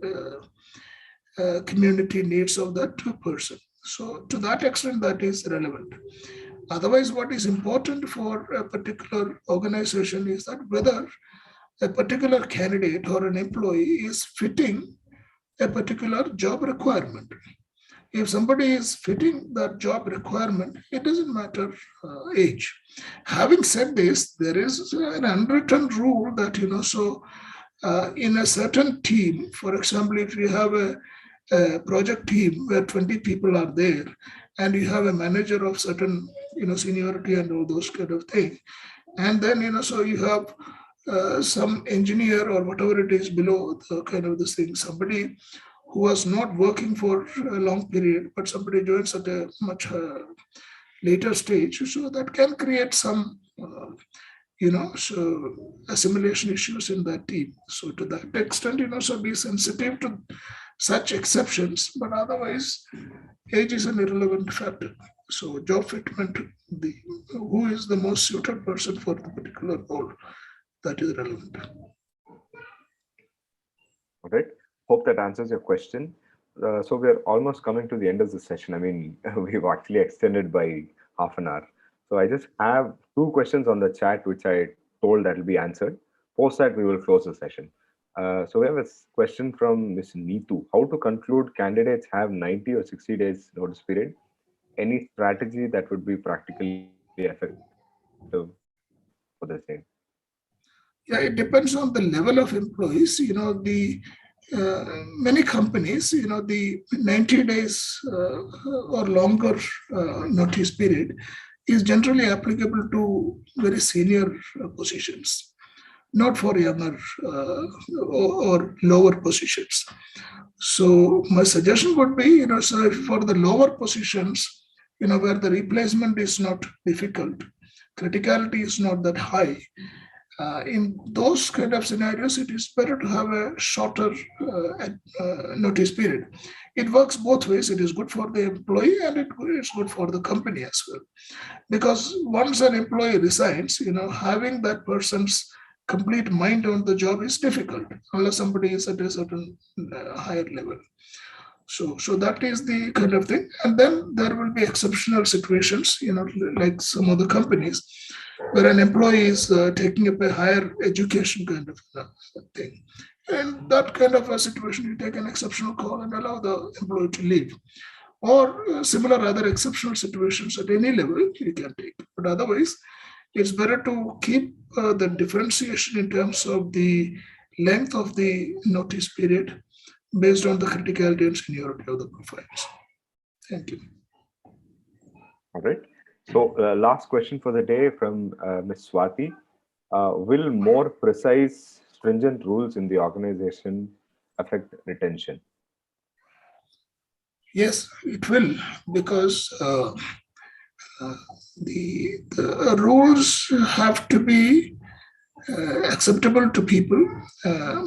community needs of that person. So to that extent, that is relevant. Otherwise, what is important for a particular organization is that whether a particular candidate or an employee is fitting a particular job requirement. If somebody is fitting that job requirement, it doesn't matter age. Having said this, there is an unwritten rule that, in a certain team, for example, if you have a project team where 20 people are there and you have a manager of certain, seniority and all those kind of things, and then, so you have some engineer or whatever it is below the kind of this thing, somebody who was not working for a long period, but somebody joins at a much later stage. So that can create some, so assimilation issues in that team. So to that extent, so be sensitive to such exceptions, but otherwise, age is an irrelevant factor. So job fitment, who is the most suited person for the particular role, that is relevant. All right. Hope that answers your question. So we're almost coming to the end of the session. I mean, we've actually extended by half an hour. So I just have two questions on the chat, which I told that will be answered. Post that, we will close the session. So we have a question from Ms. Neetu. How to conclude candidates have 90 or 60 days notice period? Any strategy that would be practically effective for the same? Yeah, it depends on the level of employees. The many companies, the 90 days or longer notice period is generally applicable to very senior positions, not for younger or lower positions. So my suggestion would be, so for the lower positions, where the replacement is not difficult, criticality is not that high, in those kind of scenarios, it is better to have a shorter notice period. It works both ways. It is good for the employee and it's good for the company as well. Because once an employee resigns, having that person's complete mind on the job is difficult unless somebody is at a certain higher level. So that is the kind of thing. And then there will be exceptional situations, like some other companies where an employee is taking up a higher education kind of thing. And that kind of a situation, you take an exceptional call and allow the employee to leave. Or similar other exceptional situations at any level you can take. But otherwise, it's better to keep the differentiation in terms of the length of the notice period based on the criticality and seniority of the profiles. Thank you. All right. So last question for the day from Ms. Swati. Will more precise, stringent rules in the organization affect retention? Yes, it will, because The rules have to be acceptable to people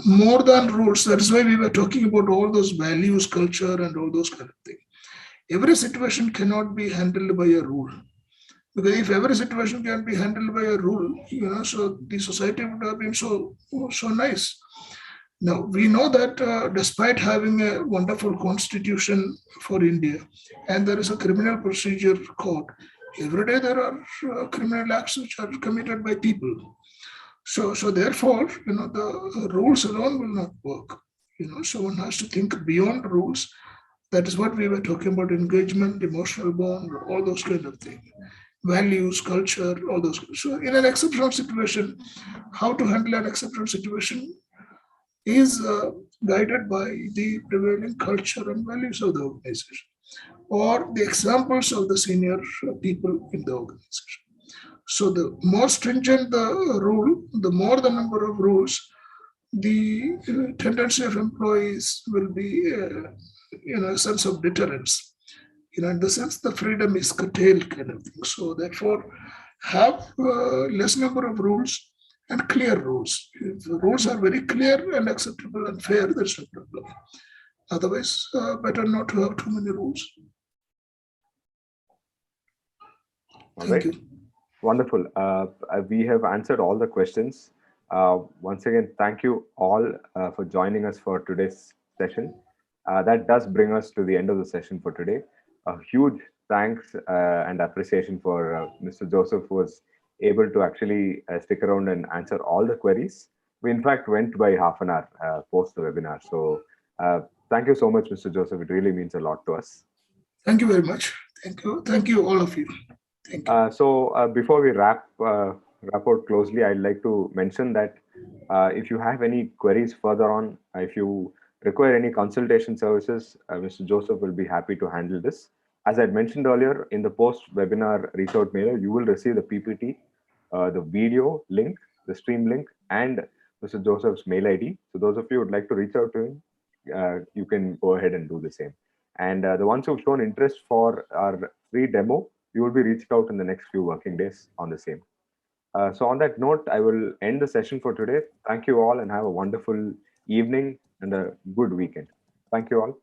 more than rules. That's why we were talking about all those values, culture, and all those kind of things. Every situation cannot be handled by a rule. Because if every situation can be handled by a rule, so the society would have been so nice. Now we know that despite having a wonderful constitution for India, and there is a criminal procedure code, every day there are criminal acts which are committed by people. So therefore, the rules alone will not work. So one has to think beyond rules. That is what we were talking about: engagement, emotional bond, all those kind of things, values, culture, all those. So in an exceptional situation, how to handle an exceptional situation is guided by the prevailing culture and values of the organization, or the examples of the senior people in the organization. So the more stringent the rule, the more the number of rules, the tendency of employees will be, a sense of deterrence. In the sense the freedom is curtailed kind of thing. So therefore, have less number of rules and clear rules. If the rules are very clear and acceptable and fair, there's no problem. Otherwise, better not to have too many rules. Thank you. Wonderful. We have answered all the questions. Once again, thank you all for joining us for today's session. That does bring us to the end of the session for today. A huge thanks and appreciation for Mr. Joseph, who was able to actually stick around and answer all the queries. We, in fact, went by half an hour post the webinar. So thank you so much, Mr. Joseph. It really means a lot to us. Thank you very much. Thank you. Thank you, all of you. Thank you. So before we wrap out closely, I'd like to mention that if you have any queries further on, if you require any consultation services, Mr. Joseph will be happy to handle this. As I mentioned earlier, in the post-webinar reach out mailer, you will receive the PPT, the video link, the stream link, and Mr. Joseph's mail ID. So those of you who would like to reach out to him, you can go ahead and do the same. And the ones who've shown interest for our free demo, you will be reached out in the next few working days on the same. So on that note, I will end the session for today. Thank you all and have a wonderful evening and a good weekend. Thank you all.